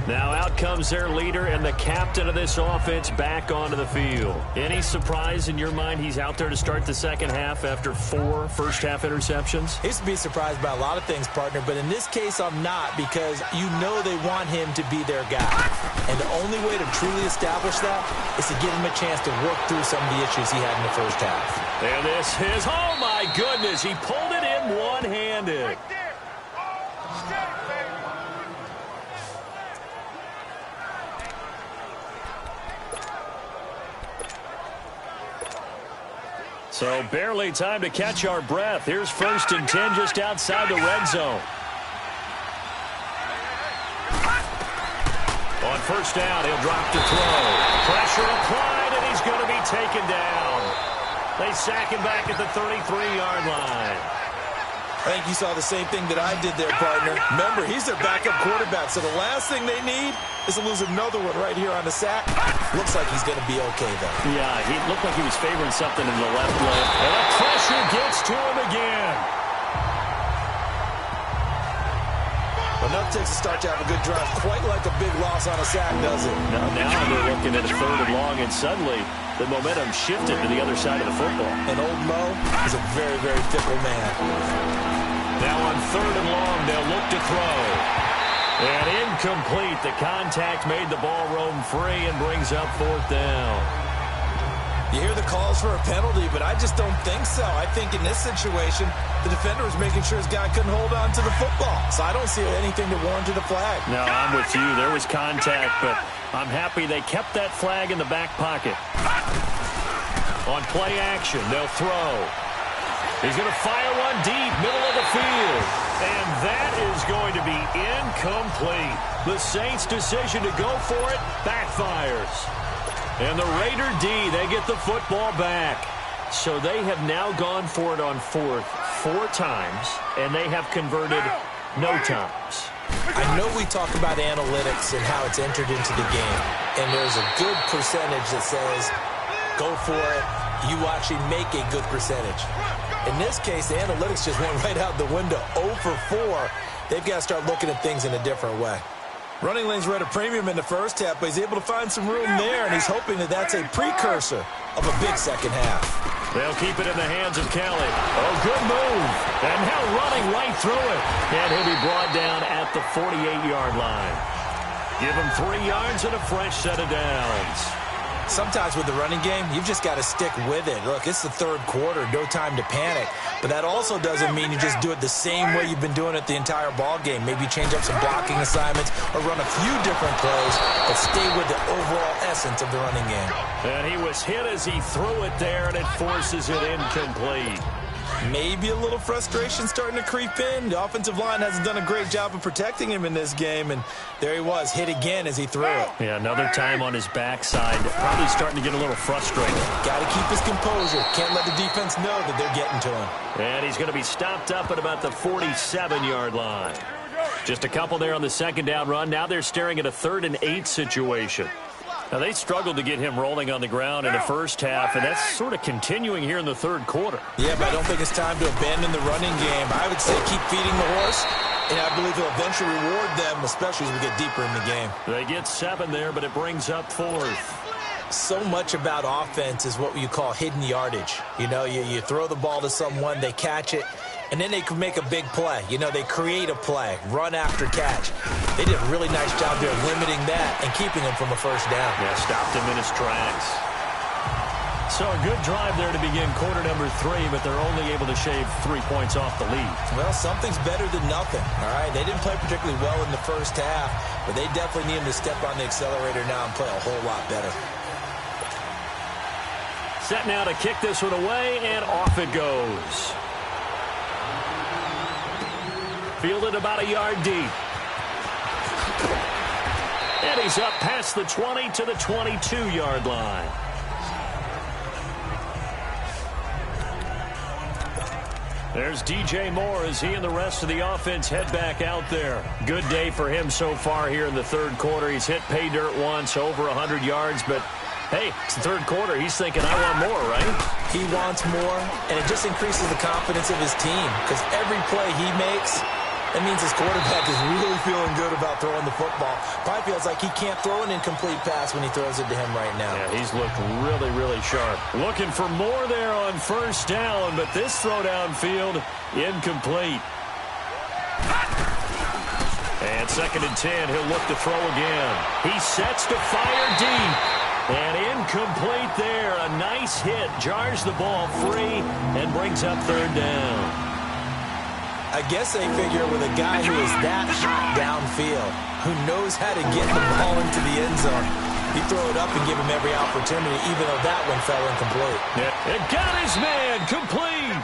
Speaker 4: Now out comes their leader and the captain of this offense back onto the field. Any surprise in your mind he's out there to start the second half after 4 first-half interceptions?
Speaker 5: He's to be surprised by a lot of things, partner, but in this case I'm not, because you know they want him to be their guy. And the only way to truly establish that is to give him a chance to work through some of the issues he had in the first half.
Speaker 4: And this is, oh my goodness, he pulled it in one-handed.
Speaker 6: Right there. Oh, shit, baby.
Speaker 4: So barely time to catch our breath. Here's 1st and 10 just outside the red zone. On 1st down, he'll drop to throw. Pressure applied, and he's going to be taken down. They sack him back at the 33-yard line.
Speaker 5: I think you saw the same thing that I did there, partner. Remember, he's their backup quarterback, so the last thing they need is to lose another one right here on the sack. Looks like he's going to be okay, though.
Speaker 4: Yeah, he looked like he was favoring something in the left leg. And the pressure gets to him again.
Speaker 5: Enough takes to start to have a good drive, quite like a big loss on a sack, does it?
Speaker 4: Now they're looking at a 3rd and long, and suddenly the momentum shifted to the other side of the football.
Speaker 5: And old Mo is a very, very fickle man.
Speaker 4: Now on 3rd and long, they'll look to throw. And incomplete. The contact made the ball roam free and brings up 4th down.
Speaker 5: You hear the calls for a penalty, but I just don't think so. I think in this situation, the defender was making sure his guy couldn't hold on to the football. So I don't see anything to warrant a flag.
Speaker 4: No, I'm with you. There was contact, but I'm happy they kept that flag in the back pocket. On play action, they'll throw. He's going to fire one deep, middle of the field. And that is going to be incomplete. The Saints' decision to go for it backfires. And the Raider D, they get the football back. So they have now gone for it on 4th 4 times, and they have converted no times.
Speaker 5: I know we talk about analytics and how it's entered into the game, and there's a good percentage that says, go for it, you actually make a good percentage. In this case, the analytics just went right out the window. 0 for 4. They've got to start looking at things in a different way. Running lanes were at a premium in the first half, but he's able to find some room there, and he's hoping that that's a precursor of a big second half.
Speaker 4: They'll keep it in the hands of Kelly. Oh, good move. And now running right through it. And he'll be brought down at the 48-yard line. Give him 3 yards and a fresh set of downs.
Speaker 5: Sometimes with the running game, you've just got to stick with it. Look, it's the 3rd quarter, no time to panic. But that also doesn't mean you just do it the same way you've been doing it the entire ball game. Maybe change up some blocking assignments or run a few different plays, but stay with the overall essence of the running game.
Speaker 4: And he was hit as he threw it there, and it forces it incomplete.
Speaker 5: Maybe a little frustration starting to creep in. The offensive line hasn't done a great job of protecting him in this game, and there he was, hit again as he threw it.
Speaker 4: Yeah, another time on his backside. Probably starting to get a little frustrated.
Speaker 5: Got to keep his composure. Can't let the defense know that they're getting to him.
Speaker 4: And he's going to be stopped up at about the 47-yard line. Just a couple there on the 2nd down run. Now they're staring at a 3rd and 8 situation. Now, they struggled to get him rolling on the ground in the first half, and that's sort of continuing here in the third quarter.
Speaker 5: Yeah, but I don't think it's time to abandon the running game. I would say keep feeding the horse, and I believe he'll eventually reward them, especially as we get deeper in the game.
Speaker 4: They get 7 there, but it brings up 4th.
Speaker 5: So much about offense is what you call hidden yardage. You know, you throw the ball to someone, they catch it, and then they can make a big play. You know, they create a play, run after catch. They did a really nice job there limiting that and keeping him from a first down.
Speaker 4: Yeah, stopped him in his tracks. So a good drive there to begin quarter number 3, but they're only able to shave 3 points off the lead.
Speaker 5: Well, something's better than nothing, all right? They didn't play particularly well in the first half, but they definitely need him to step on the accelerator now and play a whole lot better.
Speaker 4: Set now to kick this one away, and off it goes. Fielded about a yard deep. And he's up past the 20 to the 22-yard line. There's DJ Moore as he and the rest of the offense head back out there. Good day for him so far here in the third quarter. He's hit pay dirt once, over 100 yards, but hey, it's the third quarter. He's thinking, I want more, right?
Speaker 5: He wants more, and it just increases the confidence of his team because every play he makes, that means his quarterback is really feeling good about throwing the football. Probably feels like he can't throw an incomplete pass when he throws it to him right now.
Speaker 4: Yeah, he's looked really, really sharp. Looking for more there on first down, but this throw downfield, incomplete. And 2nd and 10, he'll look to throw again. He sets to fire deep. And incomplete there. A nice hit. Jars the ball free and brings up 3rd down.
Speaker 5: I guess they figure with a guy who is that hot downfield, who knows how to get the ball into the end zone, you throw it up and give him every opportunity, even though that one fell incomplete.
Speaker 4: Yeah, it got his man complete.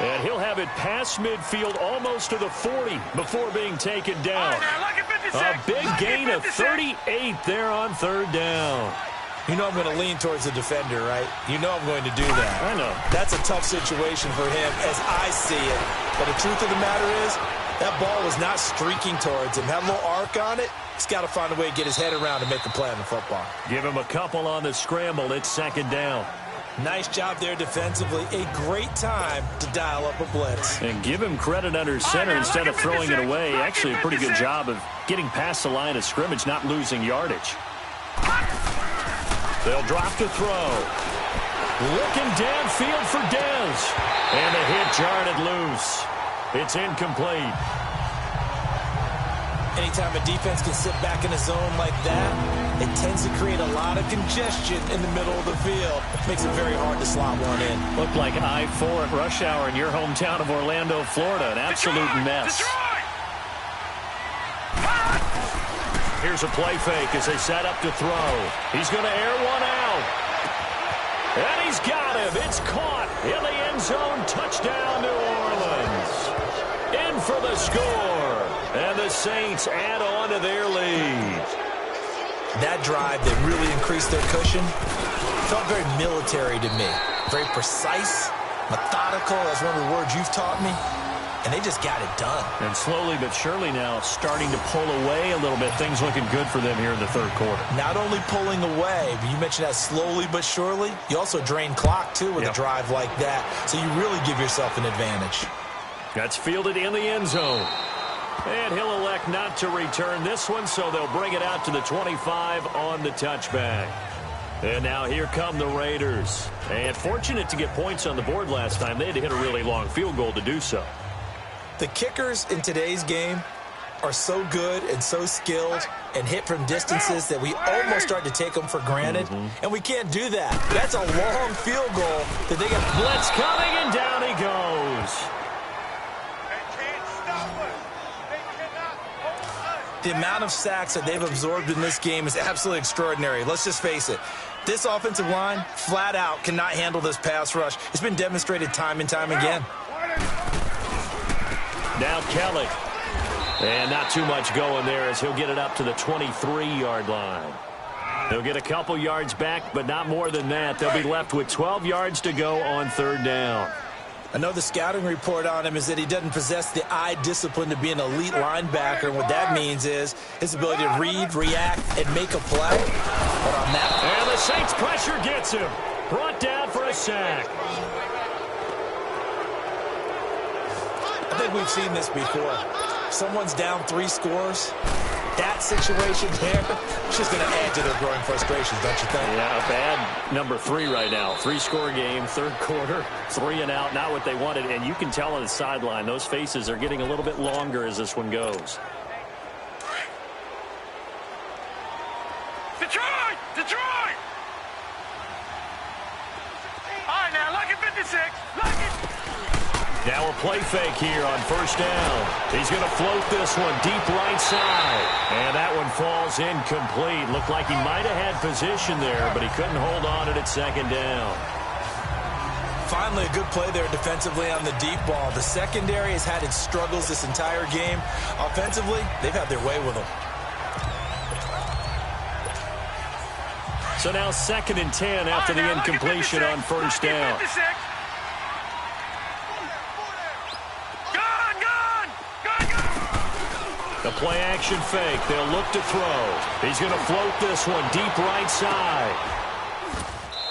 Speaker 4: And he'll have it past midfield almost to the 40 before being taken down. A big gain of 38 there on 3rd down.
Speaker 5: You know I'm going to lean towards the defender, right? You know I'm going to do that.
Speaker 4: I know.
Speaker 5: That's a tough situation for him as I see it. But the truth of the matter is, that ball was not streaking towards him. Had a little arc on it. He's got to find a way to get his head around and make a play on the football.
Speaker 4: Give him a couple on the scramble. It's 2nd down.
Speaker 5: Nice job there defensively. A great time to dial up a blitz.
Speaker 4: And give him credit under center instead of throwing it away. Actually, a pretty good job of getting past the line of scrimmage, not losing yardage. They'll drop to throw. Looking downfield for Dez. And the hit jarred it loose. It's incomplete.
Speaker 5: Anytime a defense can sit back in a zone like that, it tends to create a lot of congestion in the middle of the field. It makes it very hard to slot one in.
Speaker 4: Looked like I-4 at rush hour in your hometown of Orlando, Florida. An absolute mess. Here's a play fake as they set up to throw. He's going to air one out. And he's got him. It's caught in the end zone. Touchdown, New Orleans. In for the score. And the Saints add on to their lead.
Speaker 5: That drive that really increased their cushion felt very military to me. Very precise, methodical. That's one of the words you've taught me. And they just got it done.
Speaker 4: And slowly but surely now starting to pull away a little bit. Things looking good for them here in the third quarter.
Speaker 5: Not only pulling away, but you mentioned that slowly but surely. You also drain clock, too, with a drive like that. So you really give yourself an advantage.
Speaker 4: That's fielded in the end zone. And he'll elect not to return this one, so they'll bring it out to the 25 on the touchback. And now here come the Raiders. And fortunate to get points on the board last time. They had to hit a really long field goal to do so.
Speaker 5: The kickers in today's game are so good and so skilled and hit from distances that we almost start to take them for granted. And we can't do that. That's a long field goal that they got.
Speaker 4: Blitz coming, and down he goes.
Speaker 5: The amount of sacks that they've absorbed in this game is absolutely extraordinary. Let's just face it. This offensive line, flat out, cannot handle this pass rush. It's been demonstrated time and time again.
Speaker 4: Now Kelly. And not too much going there as he'll get it up to the 23-yard line. They'll get a couple yards back, but not more than that. They'll be left with 12 yards to go on 3rd down.
Speaker 5: I know the scouting report on him is that he doesn't possess the eye discipline to be an elite linebacker. And what that means is his ability to read, react, and make a play. But on that,
Speaker 4: and the Saints pressure gets him. Brought down for a sack.
Speaker 5: I think we've seen this before. Someone's down 3 scores. That situation there, it's just going to add to their growing frustrations, don't you think?
Speaker 4: Yeah, a bad number 3 right now. 3-score game, third quarter, 3 and out, not what they wanted. And you can tell on the sideline, those faces are getting a little bit longer as this one goes.
Speaker 6: Detroit! Detroit! All right, now, look at 56. Look at...
Speaker 4: Now a play fake here on first down. He's going to float this one deep right side. And that one falls incomplete. Looked like he might have had position there, but he couldn't hold on it at second down.
Speaker 5: Finally, a good play there defensively on the deep ball. The secondary has had its struggles this entire game. Offensively, they've had their way with them.
Speaker 4: So now 2nd and 10 after the incompletion on first down. The play-action fake. They'll look to throw. He's going to float this one deep right side.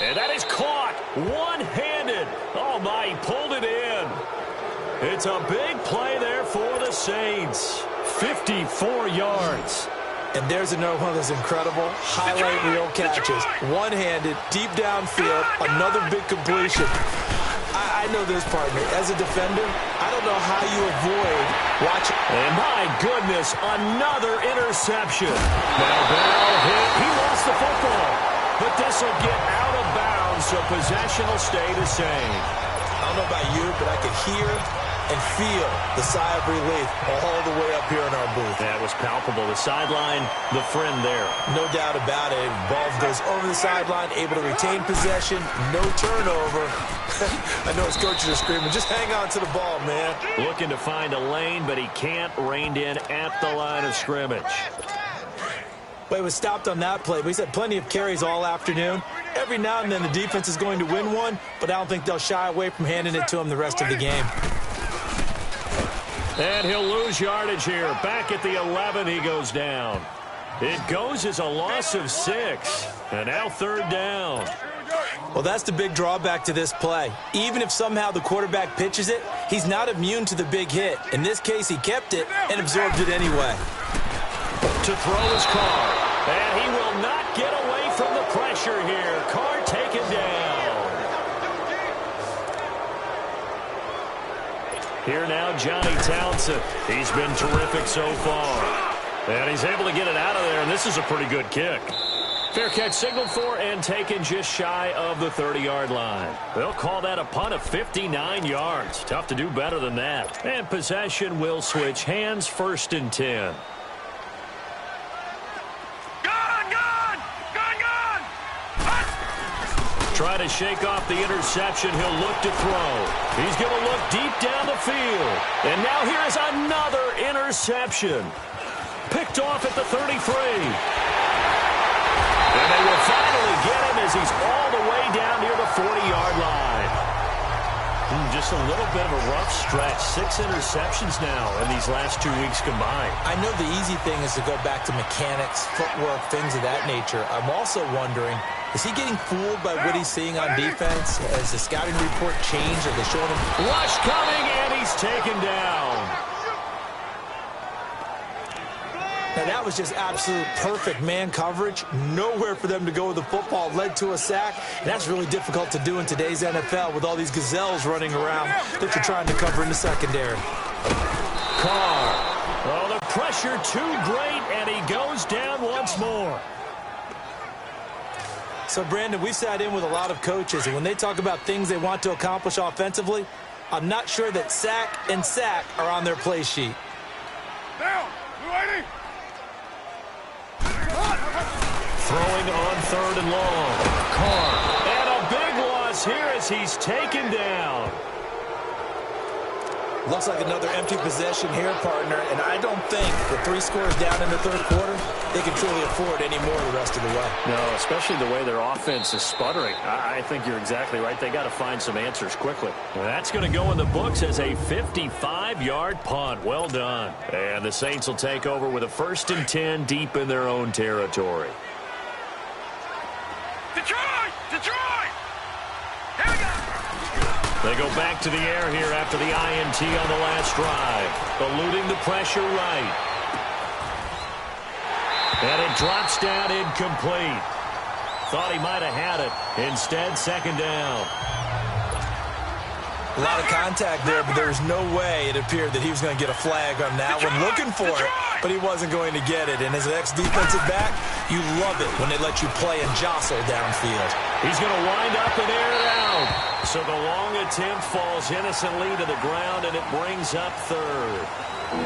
Speaker 4: And that is caught one-handed. Oh, my, he pulled it in. It's a big play there for the Saints. 54 yards.
Speaker 5: And there's another one of those incredible highlight reel catches. One-handed, deep downfield, another big completion. I know this, partner. As a defender, I don't know how you avoid watching.
Speaker 4: And my goodness, another interception. Now Bell hit. He lost the football. But this will get out of bounds, so possession will stay the same.
Speaker 5: I don't know about you, but I could hear and feel the sigh of relief all the way up here in our booth.
Speaker 4: That was palpable. The sideline, the friend there.
Speaker 5: No doubt about it. Ball goes over the sideline, able to retain possession, no turnover. I know his coaches are screaming, just hang on to the ball, man.
Speaker 4: Looking to find a lane, but he can't. Reined in at the line of scrimmage.
Speaker 5: But he was stopped on that play. But he's had plenty of carries all afternoon. Every now and then the defense is going to win one, but I don't think they'll shy away from handing it to him the rest of the game.
Speaker 4: And he'll lose yardage here. Back at the 11, he goes down. It goes as a loss of 6. And now 3rd down.
Speaker 5: Well, that's the big drawback to this play. Even if somehow the quarterback pitches it, he's not immune to the big hit. In this case, he kept it and absorbed it anyway.
Speaker 4: To throw his Carr. And he will not get away from the pressure here. Carr taken down. Here now, Johnny Townsend. He's been terrific so far. And he's able to get it out of there, and this is a pretty good kick. Fair catch signaled for and taken just shy of the 30-yard line. They'll call that a punt of 59 yards. Tough to do better than that. And possession will switch hands, 1st and 10. Try to shake off the interception. He'll look to throw. He's going to look deep down the field. And now here is another interception. Picked off at the 33. And they will finally get him as he's all the way down near the 40-yard line. Just a little bit of a rough stretch. 6 interceptions now in these last 2 weeks combined.
Speaker 5: I know the easy thing is to go back to mechanics, footwork, things of that nature. I'm also wondering, is he getting fooled by what he's seeing on defense? Has the scouting report changed? Are they showing him?
Speaker 4: Rush coming, and he's taken down.
Speaker 5: Now, that was just absolute perfect man coverage. Nowhere for them to go with the football. Led to a sack. That's really difficult to do in today's NFL with all these gazelles running around that you're trying to cover in the secondary.
Speaker 4: Carr. Oh, the pressure too great, and he goes down once more.
Speaker 5: So, Brandon, we've sat in with a lot of coaches, and when they talk about things they want to accomplish offensively, I'm not sure that sack and sack are on their play sheet.
Speaker 6: Down. Waiting.
Speaker 4: Throwing on 3rd and long. Carr. And a big loss here as he's taken down.
Speaker 5: Looks like another empty possession here, partner, and I don't think with 3 scores down in the 3rd quarter, they can truly afford any more the rest of the way.
Speaker 4: No, especially the way their offense is sputtering. I think you're exactly right. They got to find some answers quickly. That's going to go in the books as a 55-yard punt. Well done. And the Saints will take over with a 1st and 10 deep in their own territory.
Speaker 6: Detroit! Detroit! Here we go!
Speaker 4: They go back to the air here after the INT on the last drive. Eluding the pressure right. And it drops down incomplete. Thought he might have had it. Instead, second down.
Speaker 5: A lot of contact there, but there was no way it appeared that he was going to get a flag on that one. Looking for it, but he wasn't going to get it. And as an ex-defensive back, you love it when they let you play and jostle downfield.
Speaker 4: He's going to wind up and air it out. So the long attempt falls innocently to the ground, and it brings up third.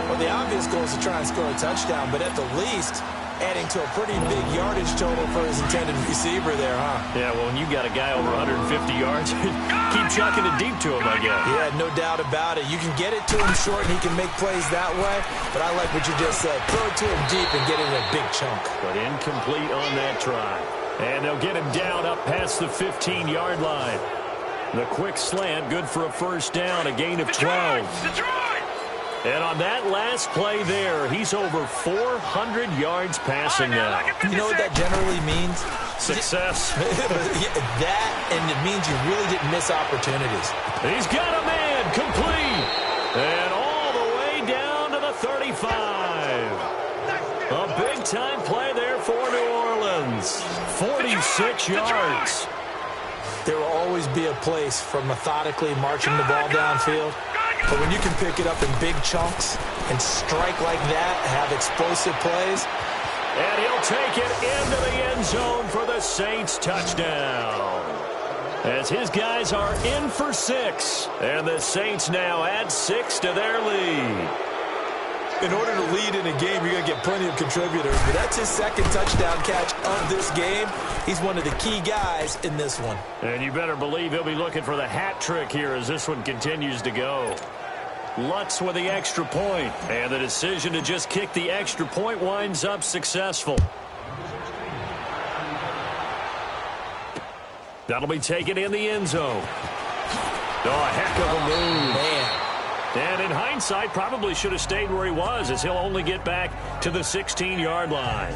Speaker 5: Well, the obvious goal is to try and score a touchdown, but at the least, adding to a pretty big yardage total for his intended receiver there, huh?
Speaker 4: Yeah, well, when you got a guy over 150 yards, keep chucking it deep to him, I guess.
Speaker 5: Yeah, no doubt about it. You can get it to him short, and he can make plays that way, but I like what you just said. Throw it to him deep and get it in a big chunk.
Speaker 4: But incomplete on that try. And they'll get him down up past the 15-yard line. The quick slant, good for a first down, a gain of 12.
Speaker 6: Detroit!
Speaker 4: And on that last play there, he's over 400 yards passing now.
Speaker 5: You know what that generally means?
Speaker 4: Success.
Speaker 5: That, and it means you really didn't miss opportunities.
Speaker 4: He's got a man complete. And all the way down to the 35. A big-time play there for New Orleans. 46 yards.
Speaker 5: There will always be a place for methodically marching the ball downfield. But when you can pick it up in big chunks and strike like that, have explosive plays.
Speaker 4: And he'll take it into the end zone for the Saints touchdown. As his guys are in for 6. And the Saints now add 6 to their lead.
Speaker 5: In order to lead in a game, you're going to get plenty of contributors. But that's his second touchdown catch of this game. He's one of the key guys in this one.
Speaker 4: And you better believe he'll be looking for the hat trick here as this one continues to go. Lutz with the extra point. And the decision to just kick the extra point winds up successful. That'll be taken in the end zone. Oh, a heck of a move.
Speaker 5: Man.
Speaker 4: And in hindsight, probably should have stayed where he was, as he'll only get back to the 16-yard line.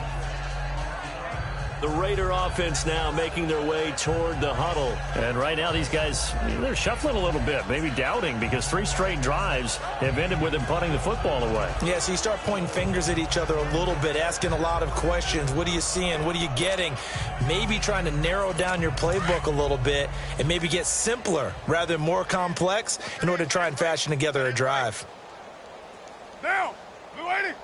Speaker 4: The Raider offense now making their way toward the huddle. And right now these guys, they're shuffling a little bit, maybe doubting, because 3 straight drives have ended with them punting the football away.
Speaker 5: Yeah, so you start pointing fingers at each other a little bit, asking a lot of questions. What are you seeing? What are you getting? Maybe trying to narrow down your playbook a little bit and maybe get simpler rather than more complex in order to try and fashion together a drive.
Speaker 6: Now, Blue 80.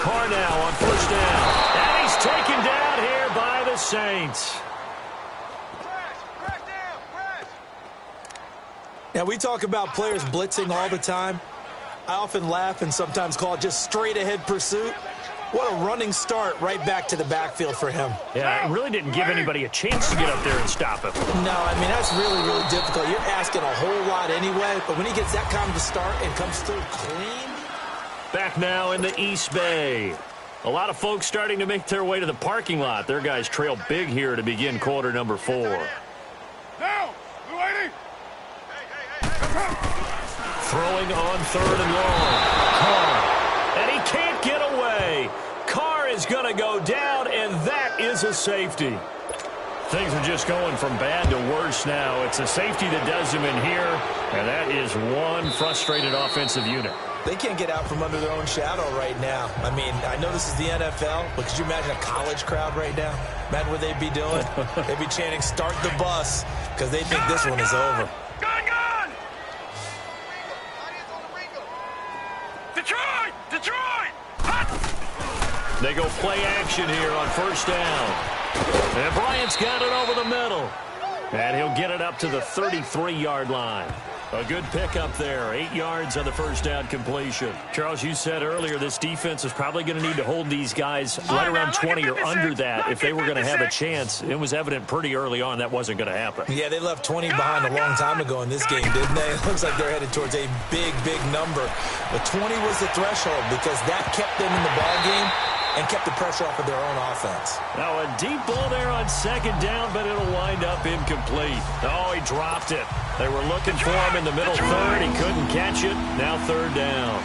Speaker 4: Carr now on first down. And he's taken down here by the Saints.
Speaker 6: Crash down, crash.
Speaker 5: Now, we talk about players blitzing all the time. I often laugh and sometimes call it just straight-ahead pursuit. What a running start right back to the backfield for him.
Speaker 4: Yeah, it really didn't give anybody a chance to get up there and stop him.
Speaker 5: No, I mean, that's really, really difficult. You're asking a whole lot anyway, but when he gets that kind of a start and comes through clean.
Speaker 4: Back now in the East Bay. A lot of folks starting to make their way to the parking lot. Their guys trail big here to begin quarter number 4.
Speaker 6: Now, Blue 80.
Speaker 4: Throwing on 3rd and long. Carr. And he can't get away. Carr is going to go down, and that is a safety. Things are just going from bad to worse now. It's a safety that does him in here, and that is one frustrated offensive unit.
Speaker 5: They can't get out from under their own shadow right now. I mean, I know this is the NFL, but could you imagine a college crowd right now? Imagine what they'd be doing. They'd be chanting, "Start the bus," because they think this one is over.
Speaker 6: Gun! Detroit! Detroit! Hot!
Speaker 4: They go play action here on first down. And Bryant's got it over the middle. And he'll get it up to the 33-yard line. A good pickup there. 8 yards on the first down completion. Charles, you said earlier this defense is probably going to need to hold these guys right around 20 or under that if they were going to have a chance. It was evident pretty early on that wasn't going to happen.
Speaker 5: Yeah, they left 20 behind a long time ago in this game, didn't they? It looks like they're headed towards a big, big number. But 20 was the threshold because that kept them in the ball game and kept the pressure off of their own offense.
Speaker 4: Now a deep ball there on second down, but it'll wind up incomplete. Oh, he dropped it. They were looking for him in the middle third. He couldn't catch it. Now 3rd down.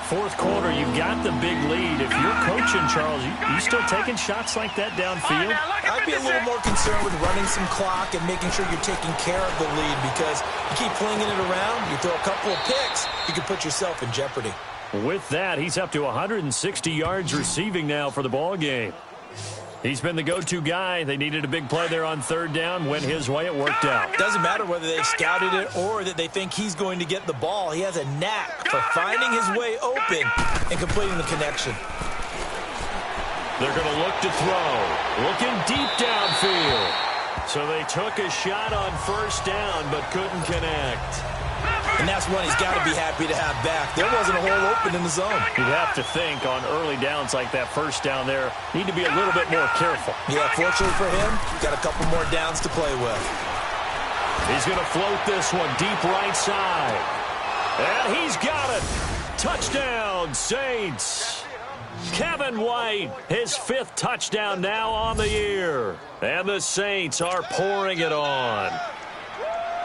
Speaker 4: Fourth quarter, you've got the big lead. If you're coaching, Charles, you still taking shots like that downfield?
Speaker 5: I'd be a little more concerned with running some clock and making sure you're taking care of the lead, because you keep flinging it around, you throw a couple of picks, you can put yourself in jeopardy.
Speaker 4: With that, he's up to 160 yards receiving now for the ball game. He's been the go-to guy. They needed a big play there on third down. Went his way. It worked out.
Speaker 5: Doesn't matter whether they've scouted it or that they think he's going to get the ball. He has a knack for finding his way open and completing the connection.
Speaker 4: They're going to look to throw. Looking deep downfield. So they took a shot on first down but couldn't connect.
Speaker 5: And that's one he's got to be happy to have back. There wasn't a hole open in the zone.
Speaker 4: You'd have to think on early downs like that first down there, need to be a little bit more careful.
Speaker 5: Yeah, fortunately for him, got a couple more downs to play with.
Speaker 4: He's going to float this one deep right side. And he's got it. Touchdown, Saints. Kevin White, his 5th touchdown now on the year. And the Saints are pouring it on.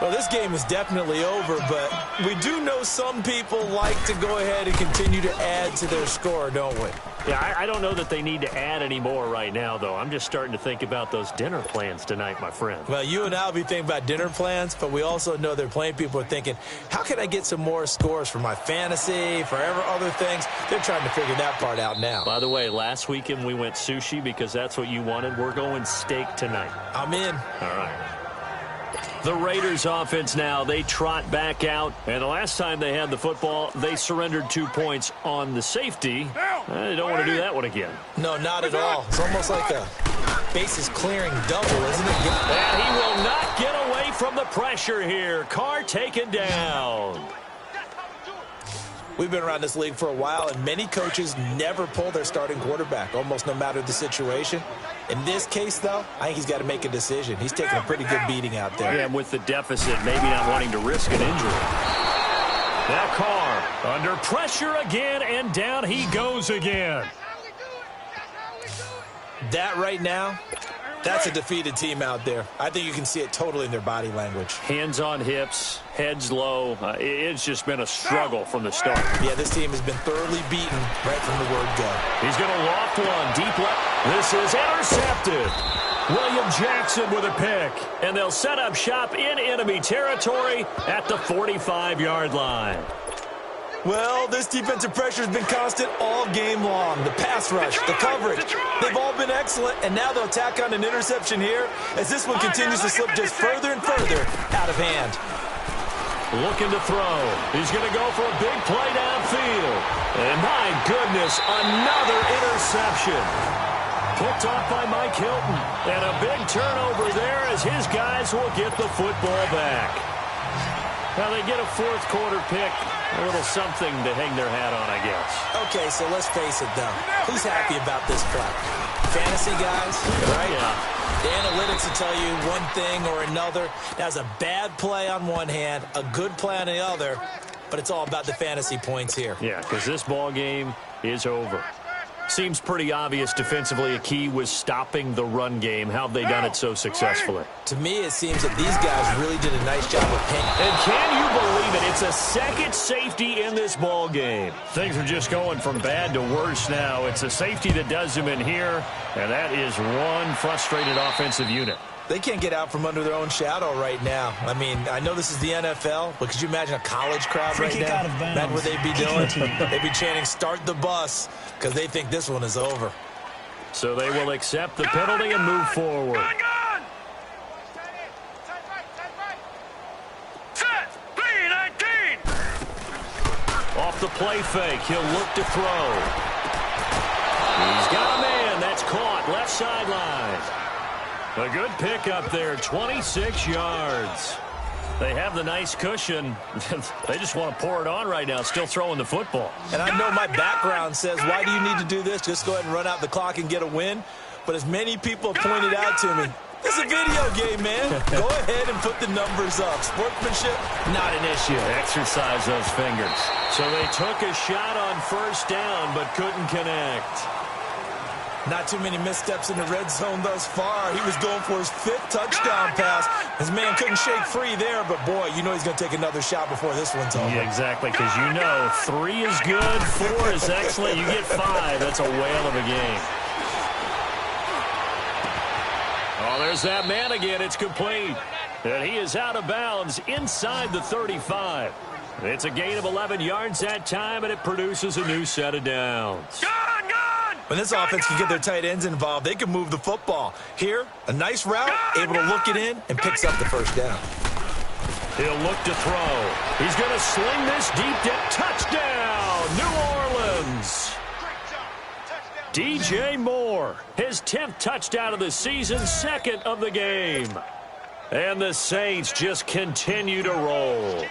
Speaker 5: Well, this game is definitely over, but we do know some people like to go ahead and continue to add to their score, don't we?
Speaker 4: Yeah, I don't know that they need to add any more right now, though. I'm just starting to think about those dinner plans tonight, my friend.
Speaker 5: Well, you and I will be thinking about dinner plans, but we also know there are plenty of people are thinking, how can I get some more scores for my fantasy, for other things? They're trying to figure that part out now.
Speaker 4: By the way, last weekend we went sushi because that's what you wanted. We're going steak tonight.
Speaker 5: I'm in.
Speaker 4: All right. The Raiders offense now, they trot back out. And the last time they had the football, they surrendered 2 points on the safety. They don't want to do that one again.
Speaker 5: No, not at all. It's almost like a bases clearing double, isn't it?
Speaker 4: And he will not get away from the pressure here. Carr taken down.
Speaker 5: We've been around this league for a while, and many coaches never pull their starting quarterback, almost no matter the situation. In this case, though, I think he's got to make a decision. He's taking a pretty good beating out there.
Speaker 4: Yeah, with the deficit, maybe not wanting to risk an injury. Now Carr under pressure again, and down he goes again.
Speaker 5: That right now, that's a defeated team out there. I think you can see it totally in their body language.
Speaker 4: Hands on hips, heads low. It's just been a struggle from the start.
Speaker 5: Yeah, this team has been thoroughly beaten right from the word go.
Speaker 4: He's going to loft one deep left. This is intercepted. William Jackson with a pick. And they'll set up shop in enemy territory at the 45-yard line.
Speaker 5: Well, this defensive pressure has been constant all game long. The pass rush, the coverage, they've all been excellent, and now they'll tack on an interception here as this one continues to slip just further and further out of hand.
Speaker 4: Looking to throw. He's going to go for a big play downfield. And my goodness, another interception. Picked off by Mike Hilton. And a big turnover there as his guys will get the football back. Now they get a fourth quarter pick. A little something to hang their hat on, I guess.
Speaker 5: Okay, so let's face it, though. Who's happy about this play? Fantasy guys, right?
Speaker 4: Yeah.
Speaker 5: The analytics will tell you one thing or another. That's a bad play on one hand, a good play on the other, but it's all about the fantasy points here.
Speaker 4: Yeah, because this ball game is over. Seems pretty obvious defensively a key was stopping the run game. How have they done it so successfully?
Speaker 5: To me, it seems that these guys really did a nice job of paying.
Speaker 4: And can you believe it? It's a second safety in this ball game. Things are just going from bad to worse now. It's a safety that does them in here, and that is one frustrated offensive unit.
Speaker 5: They can't get out from under their own shadow right now. I mean, I know this is the NFL, but could you imagine a college crowd right now? Imagine what they'd be doing. They'd be chanting, "Start the bus," because they think this one is over.
Speaker 4: So they will accept the penalty and move forward.
Speaker 6: Set, B-19.
Speaker 4: Off the play fake, he'll look to throw. He's got a man. That's caught. Left sideline. A good pick up there, 26 yards. They have the nice cushion. They just want to pour it on right now, still throwing the football.
Speaker 5: And I know my background says, why do you need to do this? Just go ahead and run out the clock and get a win. But as many people have pointed out to me, this is a video game, man. Go ahead and put the numbers up. Sportsmanship, not an issue.
Speaker 4: Exercise those fingers. So they took a shot on first down but couldn't connect.
Speaker 5: Not too many missteps in the red zone thus far. He was going for his 5th touchdown pass. His man couldn't shake free there, but boy, you know he's going to take another shot before this one's over.
Speaker 4: Yeah, exactly, because you know 3 is good, 4 is excellent. You get 5. That's a whale of a game. Oh, there's that man again. It's complete. And he is out of bounds inside the 35. It's a gain of 11 yards that time, and it produces a new set of downs.
Speaker 5: When this offense can get their tight ends involved, they can move the football. Here, a nice route, able to look it in, and picks up the first down.
Speaker 4: He'll look to throw. He's going to sling this deep touchdown, New Orleans. DJ Moore, his 10th touchdown of the season, 2nd of the game. And the Saints just continue to roll.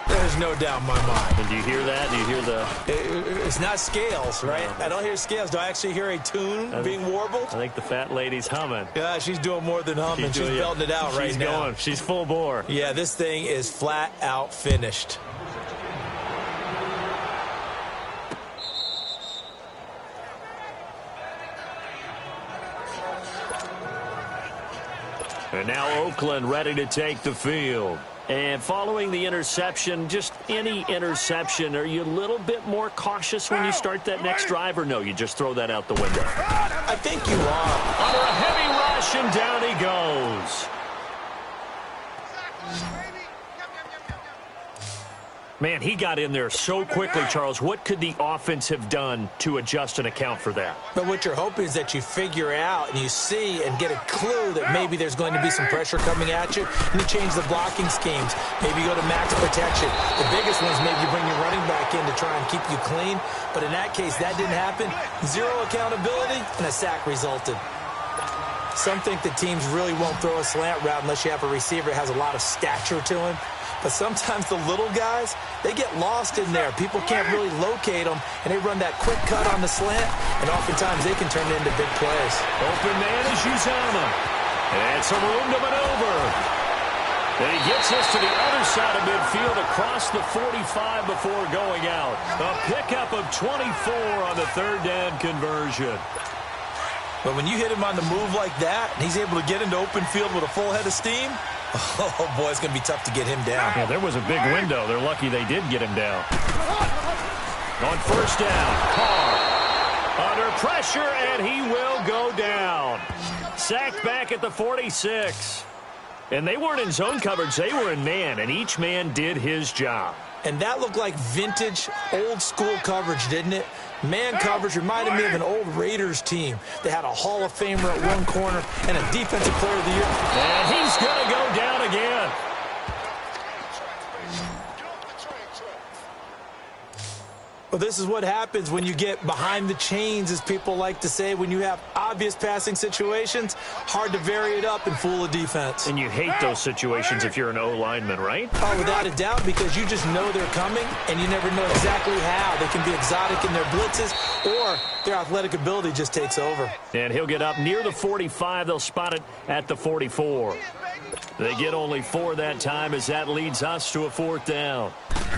Speaker 5: There's no doubt in my mind.
Speaker 4: And do you hear that? Do you hear the...
Speaker 5: It's not scales, right? I don't hear scales. Do I actually hear a tune being warbled?
Speaker 4: I think the fat lady's humming.
Speaker 5: Yeah, she's doing more than humming. She's belting it out right now.
Speaker 4: She's going. She's full bore.
Speaker 5: Yeah, this thing is flat out finished.
Speaker 4: And now Oakland ready to take the field. And following the interception, just any interception, are you a little bit more cautious when you start that next drive, or no, you just throw that out the window?
Speaker 5: I think you are.
Speaker 4: Under a heavy rush, and down he goes. Man, he got in there so quickly, Charles. What could the offense have done to adjust and account for that?
Speaker 5: But what you're hoping is that you figure out and you see and get a clue that maybe there's going to be some pressure coming at you, and you change the blocking schemes. Maybe you go to max protection. The biggest one is maybe you bring your running back in to try and keep you clean. But in that case, that didn't happen. 0 accountability, and a sack resulted. Some think that teams really won't throw a slant route unless you have a receiver that has a lot of stature to him. But sometimes the little guys, they get lost in there. People can't really locate them, and they run that quick cut on the slant, and oftentimes they can turn it into big plays.
Speaker 4: Open man is Uzama. And some room to maneuver. And he gets us to the other side of midfield across the 45 before going out. A pickup of 24 on the 3rd down conversion.
Speaker 5: But when you hit him on the move like that, and he's able to get into open field with a full head of steam, oh, boy, it's going to be tough to get him down.
Speaker 4: Yeah, there was a big window. They're lucky they did get him down. On 1st down, Carr under pressure, and he will go down. Sacked back at the 46. And they weren't in zone coverage. They were in man, and each man did his job.
Speaker 5: And that looked like vintage, old-school coverage, didn't it? Man coverage reminded me of an old Raiders team that had a Hall of Famer at one corner and a Defensive Player of the Year.
Speaker 4: And he's going to go down again.
Speaker 5: Well, this is what happens when you get behind the chains, as people like to say. When you have obvious passing situations, hard to vary it up and fool a defense.
Speaker 4: And you hate those situations if you're an O-lineman, right?
Speaker 5: Oh, without a doubt, because you just know they're coming, and you never know exactly how. They can be exotic in their blitzes, or their athletic ability just takes over.
Speaker 4: And he'll get up near the 45. They'll spot it at the 44. They get only 4 that time, as that leads us to a 4th down.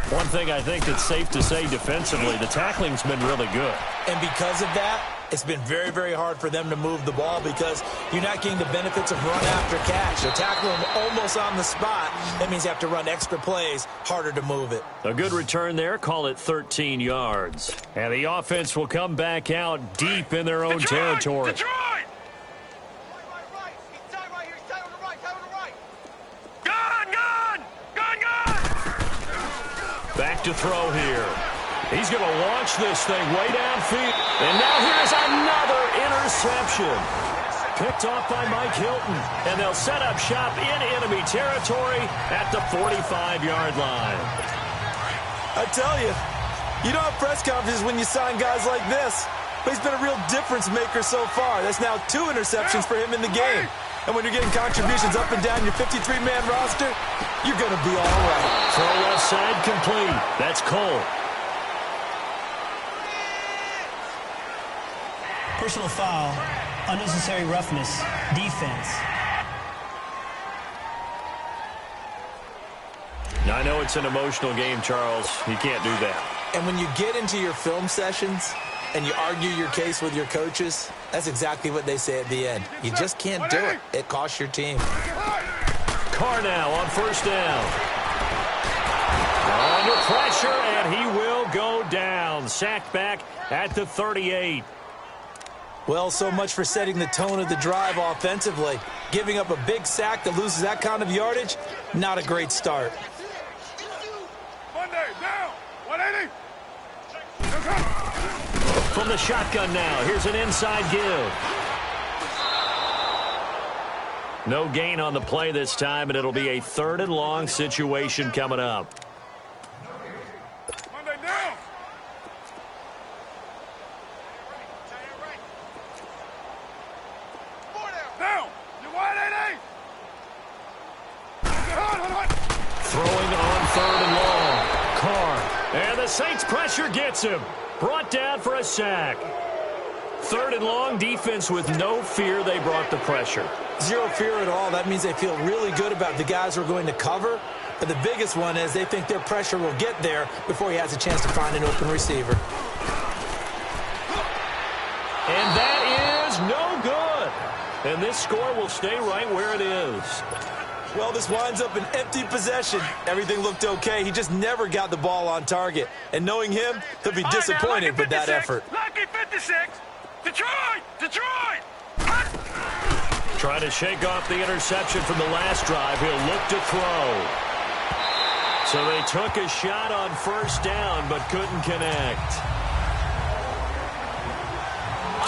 Speaker 4: One thing I think that's safe to say defensively, the tackling's been really good.
Speaker 5: And because of that, it's been very, very hard for them to move the ball because you're not getting the benefits of run after catch. They're tackling them almost on the spot. That means you have to run extra plays, harder to move it.
Speaker 4: A good return there, call it 13 yards. And the offense will come back out deep in their own territory.
Speaker 6: Detroit!
Speaker 4: Back to throw here. He's going to launch this thing way downfield. And now here's another interception. Picked off by Mike Hilton. And they'll set up shop in enemy territory at the 45-yard line.
Speaker 5: I tell you, you don't have press conferences when you sign guys like this. But he's been a real difference maker so far. That's now 2 interceptions for him in the game. And when you're getting contributions up and down your 53-man roster, you're going to be all right.
Speaker 4: Throw left side complete. That's Cole.
Speaker 7: Personal foul, unnecessary roughness, defense.
Speaker 4: Now, I know it's an emotional game, Charles. You can't do that.
Speaker 5: And when you get into your film sessions and you argue your case with your coaches, that's exactly what they say at the end. You just can't do it. It costs your team.
Speaker 4: Carr now on first down. Under pressure, and he will go down. Sacked back at the 38.
Speaker 5: Well, so much for setting the tone of the drive offensively. Giving up a big sack that loses that kind of yardage, not a great start.
Speaker 6: Monday, down, 180.
Speaker 4: From the shotgun now, here's an inside give. No gain on the play this time, and it'll be a 3rd and long situation coming up.
Speaker 6: Monday, down. Down. You 180.
Speaker 4: Throwing on 3rd and long. Carr. And the Saints pressure gets him. Brought down for a sack. 3rd and long, defense with no fear. They brought the pressure.
Speaker 5: Zero fear at all. That means they feel really good about the guys who are going to cover. But the biggest one is they think their pressure will get there before he has a chance to find an open receiver.
Speaker 4: And that is no good. And this score will stay right where it is.
Speaker 5: Well, this winds up an empty possession. Everything looked okay. He just never got the ball on target. And knowing him, he'll be disappointed with that effort.
Speaker 6: Lucky 56. Detroit! Detroit!
Speaker 4: Trying to shake off the interception from the last drive. He'll look to throw. So they took a shot on first down, but couldn't connect.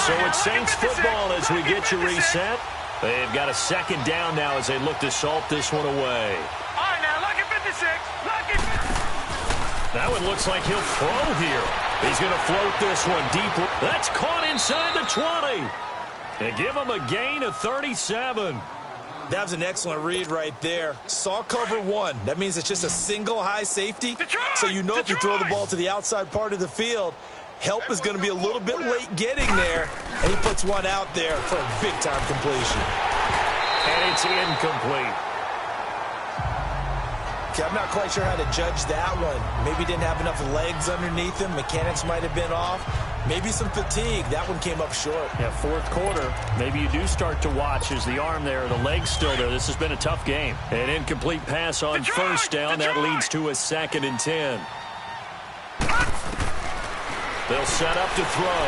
Speaker 4: So it's Saints football as we get you reset. They've got a 2nd down now as they look to salt this one away.
Speaker 6: All right, now, lucky 56. Lucky 56.
Speaker 4: That one looks like he'll throw here. He's going to float this one deep. That's caught inside the 20. And give him a gain of 37.
Speaker 5: That was an excellent read right there. Saw cover 1. That means it's just a single high safety. So you know if you throw the ball to the outside part of the field, help is going to be a little bit late getting there. And he puts one out there for a big-time completion.
Speaker 4: And it's incomplete.
Speaker 5: Okay, I'm not quite sure how to judge that one. Maybe didn't have enough legs underneath him. Mechanics might have been off. Maybe some fatigue. That one came up short.
Speaker 4: Yeah, 4th quarter. Maybe you do start to watch as the arm there, the leg's still there. This has been a tough game. An incomplete pass on first down. That leads to a 2nd and 10. They'll set up to throw.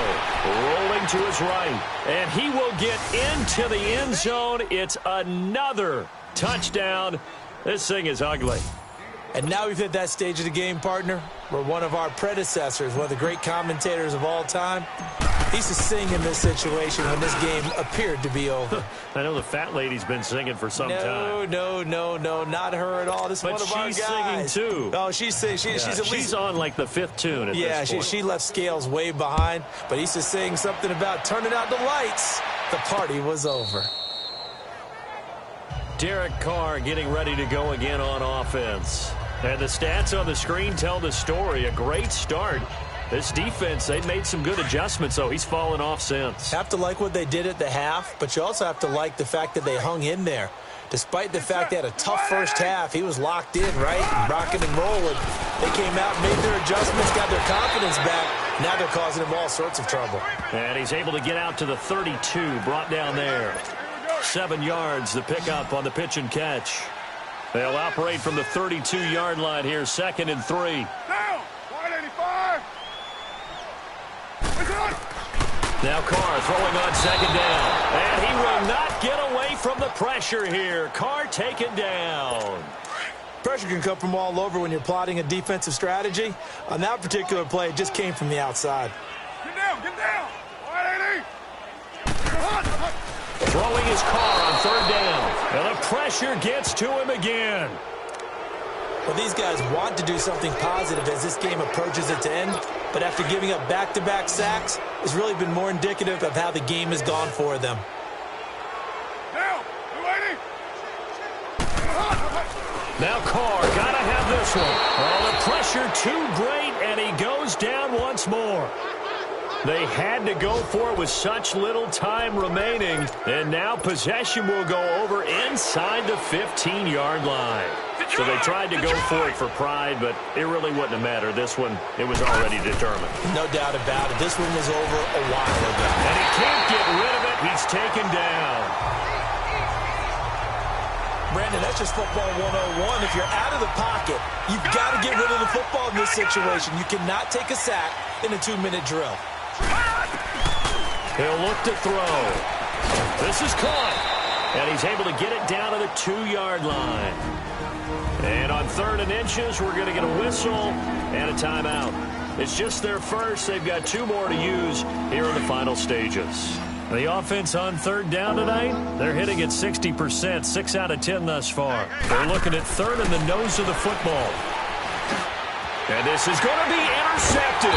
Speaker 4: Rolling to his right. And he will get into the end zone. It's another touchdown. This thing is ugly.
Speaker 5: And now we've hit that stage of the game, partner, where one of our predecessors, one of the great commentators of all time, he used to sing in this situation when this game appeared to be over.
Speaker 4: I know the fat lady's been singing for some time.
Speaker 5: No, not her at all. This is one of our guys.
Speaker 4: But she's singing too.
Speaker 5: Oh, she's singing. She's at least,
Speaker 4: she's on like the 5th tune at this point.
Speaker 5: She left Scales way behind, but he used to sing something about turning out the lights. The party was over.
Speaker 4: Derek Carr getting ready to go again on offense. And the stats on the screen tell the story. A great start. This defense, they've made some good adjustments, so he's fallen off since.
Speaker 5: Have to like what they did at the half, but you also have to like the fact that they hung in there. Despite the fact they had a tough first half, he was locked in, right? Rocking and rolling. They came out, made their adjustments, got their confidence back. Now they're causing him all sorts of trouble.
Speaker 4: And he's able to get out to the 32, brought down there. 7 yards, the pickup on the pitch and catch. They'll operate from the 32-yard line here, 2nd and 3.
Speaker 6: Down, 185.
Speaker 4: Now Carr throwing on 2nd down. And he will not get away from the pressure here. Carr taken down.
Speaker 5: Pressure can come from all over when you're plotting a defensive strategy. On that particular play, it just came from the outside.
Speaker 6: Get down, 180.
Speaker 4: Throwing his Carr on 3rd down. And the pressure gets to him again.
Speaker 5: Well, these guys want to do something positive as this game approaches its end, but after giving up back-to-back sacks, it's really been more indicative of how the game has gone for them.
Speaker 6: Down, 280.
Speaker 4: Now Carr, gotta have this one. Oh, the pressure too great, and he goes down once more. They had to go for it with such little time remaining, and now possession will go over inside the 15-yard line. So they tried to go for it for pride, but it really wouldn't have mattered. This one, it was already determined.
Speaker 5: No doubt about it. This one was over a while ago.
Speaker 4: And he can't get rid of it. He's taken down.
Speaker 5: Brandon, that's just football 101. If you're out of the pocket, you've got to get rid of the football in this situation. You cannot take a sack in a 2-minute drill.
Speaker 4: He'll look to throw. This is caught. And he's able to get it down to the 2-yard line. And on 3rd and inches, we're going to get a whistle and a timeout. It's just their first. They've got 2 more to use here in the final stages. The offense on 3rd down tonight, they're hitting at 60%, 6 out of 10 thus far. They're looking at 3rd in the nose of the football. And this is going to be intercepted.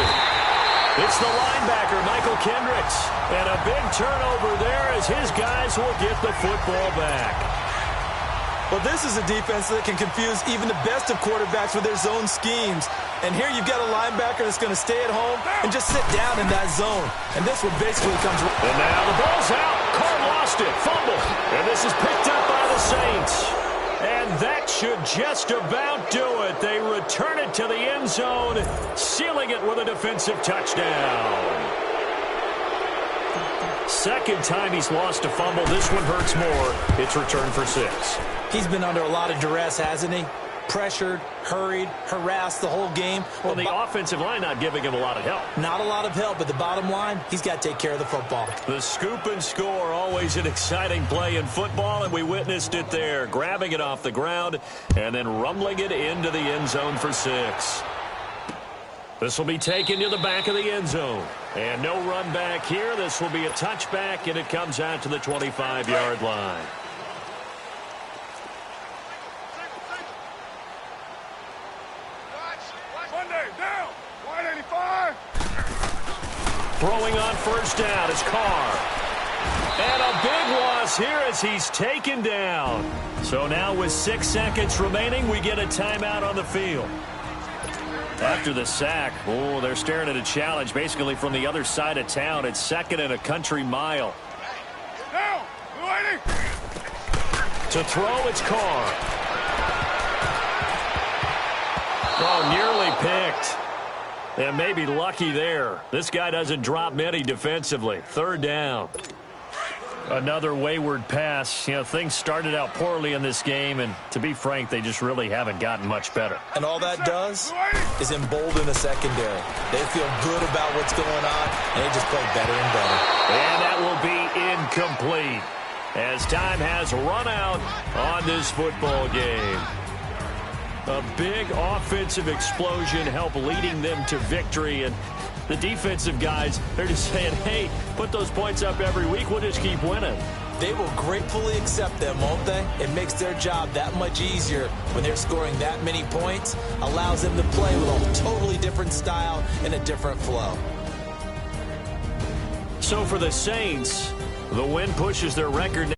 Speaker 4: It's the linebacker, Michael Kendricks. And a big turnover there as his guys will get the football back.
Speaker 5: Well, this is a defense that can confuse even the best of quarterbacks with their zone schemes. And here you've got a linebacker that's going to stay at home and just sit down in that zone. And this one basically comes...
Speaker 4: And now the ball's out. Carr lost it. Fumble. And this is picked up by the Saints. And that should just about do it. They return it to the end zone, sealing it with a defensive touchdown. Second time he's lost a fumble. This one hurts more. It's returned for 6.
Speaker 5: He's been under a lot of duress, hasn't he? Pressured, hurried, harassed the whole game.
Speaker 4: Well, the offensive line not giving him a lot of help.
Speaker 5: Not a lot of help, but the bottom line, he's got to take care of the football.
Speaker 4: The scoop and score, always an exciting play in football, and we witnessed it there. Grabbing it off the ground and then rumbling it into the end zone for 6. This will be taken to the back of the end zone. And no run back here. This will be a touchback, and it comes out to the 25-yard line. Throwing on 1st down is Carr. And a big loss here as he's taken down. So now with 6 seconds remaining, we get a timeout on the field. After the sack, they're staring at a challenge basically from the other side of town. It's 2nd and a country mile. To throw, it's Carr. Oh, nearly picked. And maybe lucky there. This guy doesn't drop many defensively. 3rd down. Another wayward pass. You know, things started out poorly in this game, and to be frank, they just really haven't gotten much better.
Speaker 5: And all that does is embolden the secondary. They feel good about what's going on, and they just play better and better.
Speaker 4: And that will be incomplete as time has run out on this football game. A big offensive explosion helped leading them to victory, and the defensive guys, they're just saying, hey, put those points up every week, we'll just keep winning.
Speaker 5: They will gratefully accept them, won't they? It makes their job that much easier when they're scoring that many points, allows them to play with a totally different style and a different flow.
Speaker 4: So for the Saints, the win pushes their record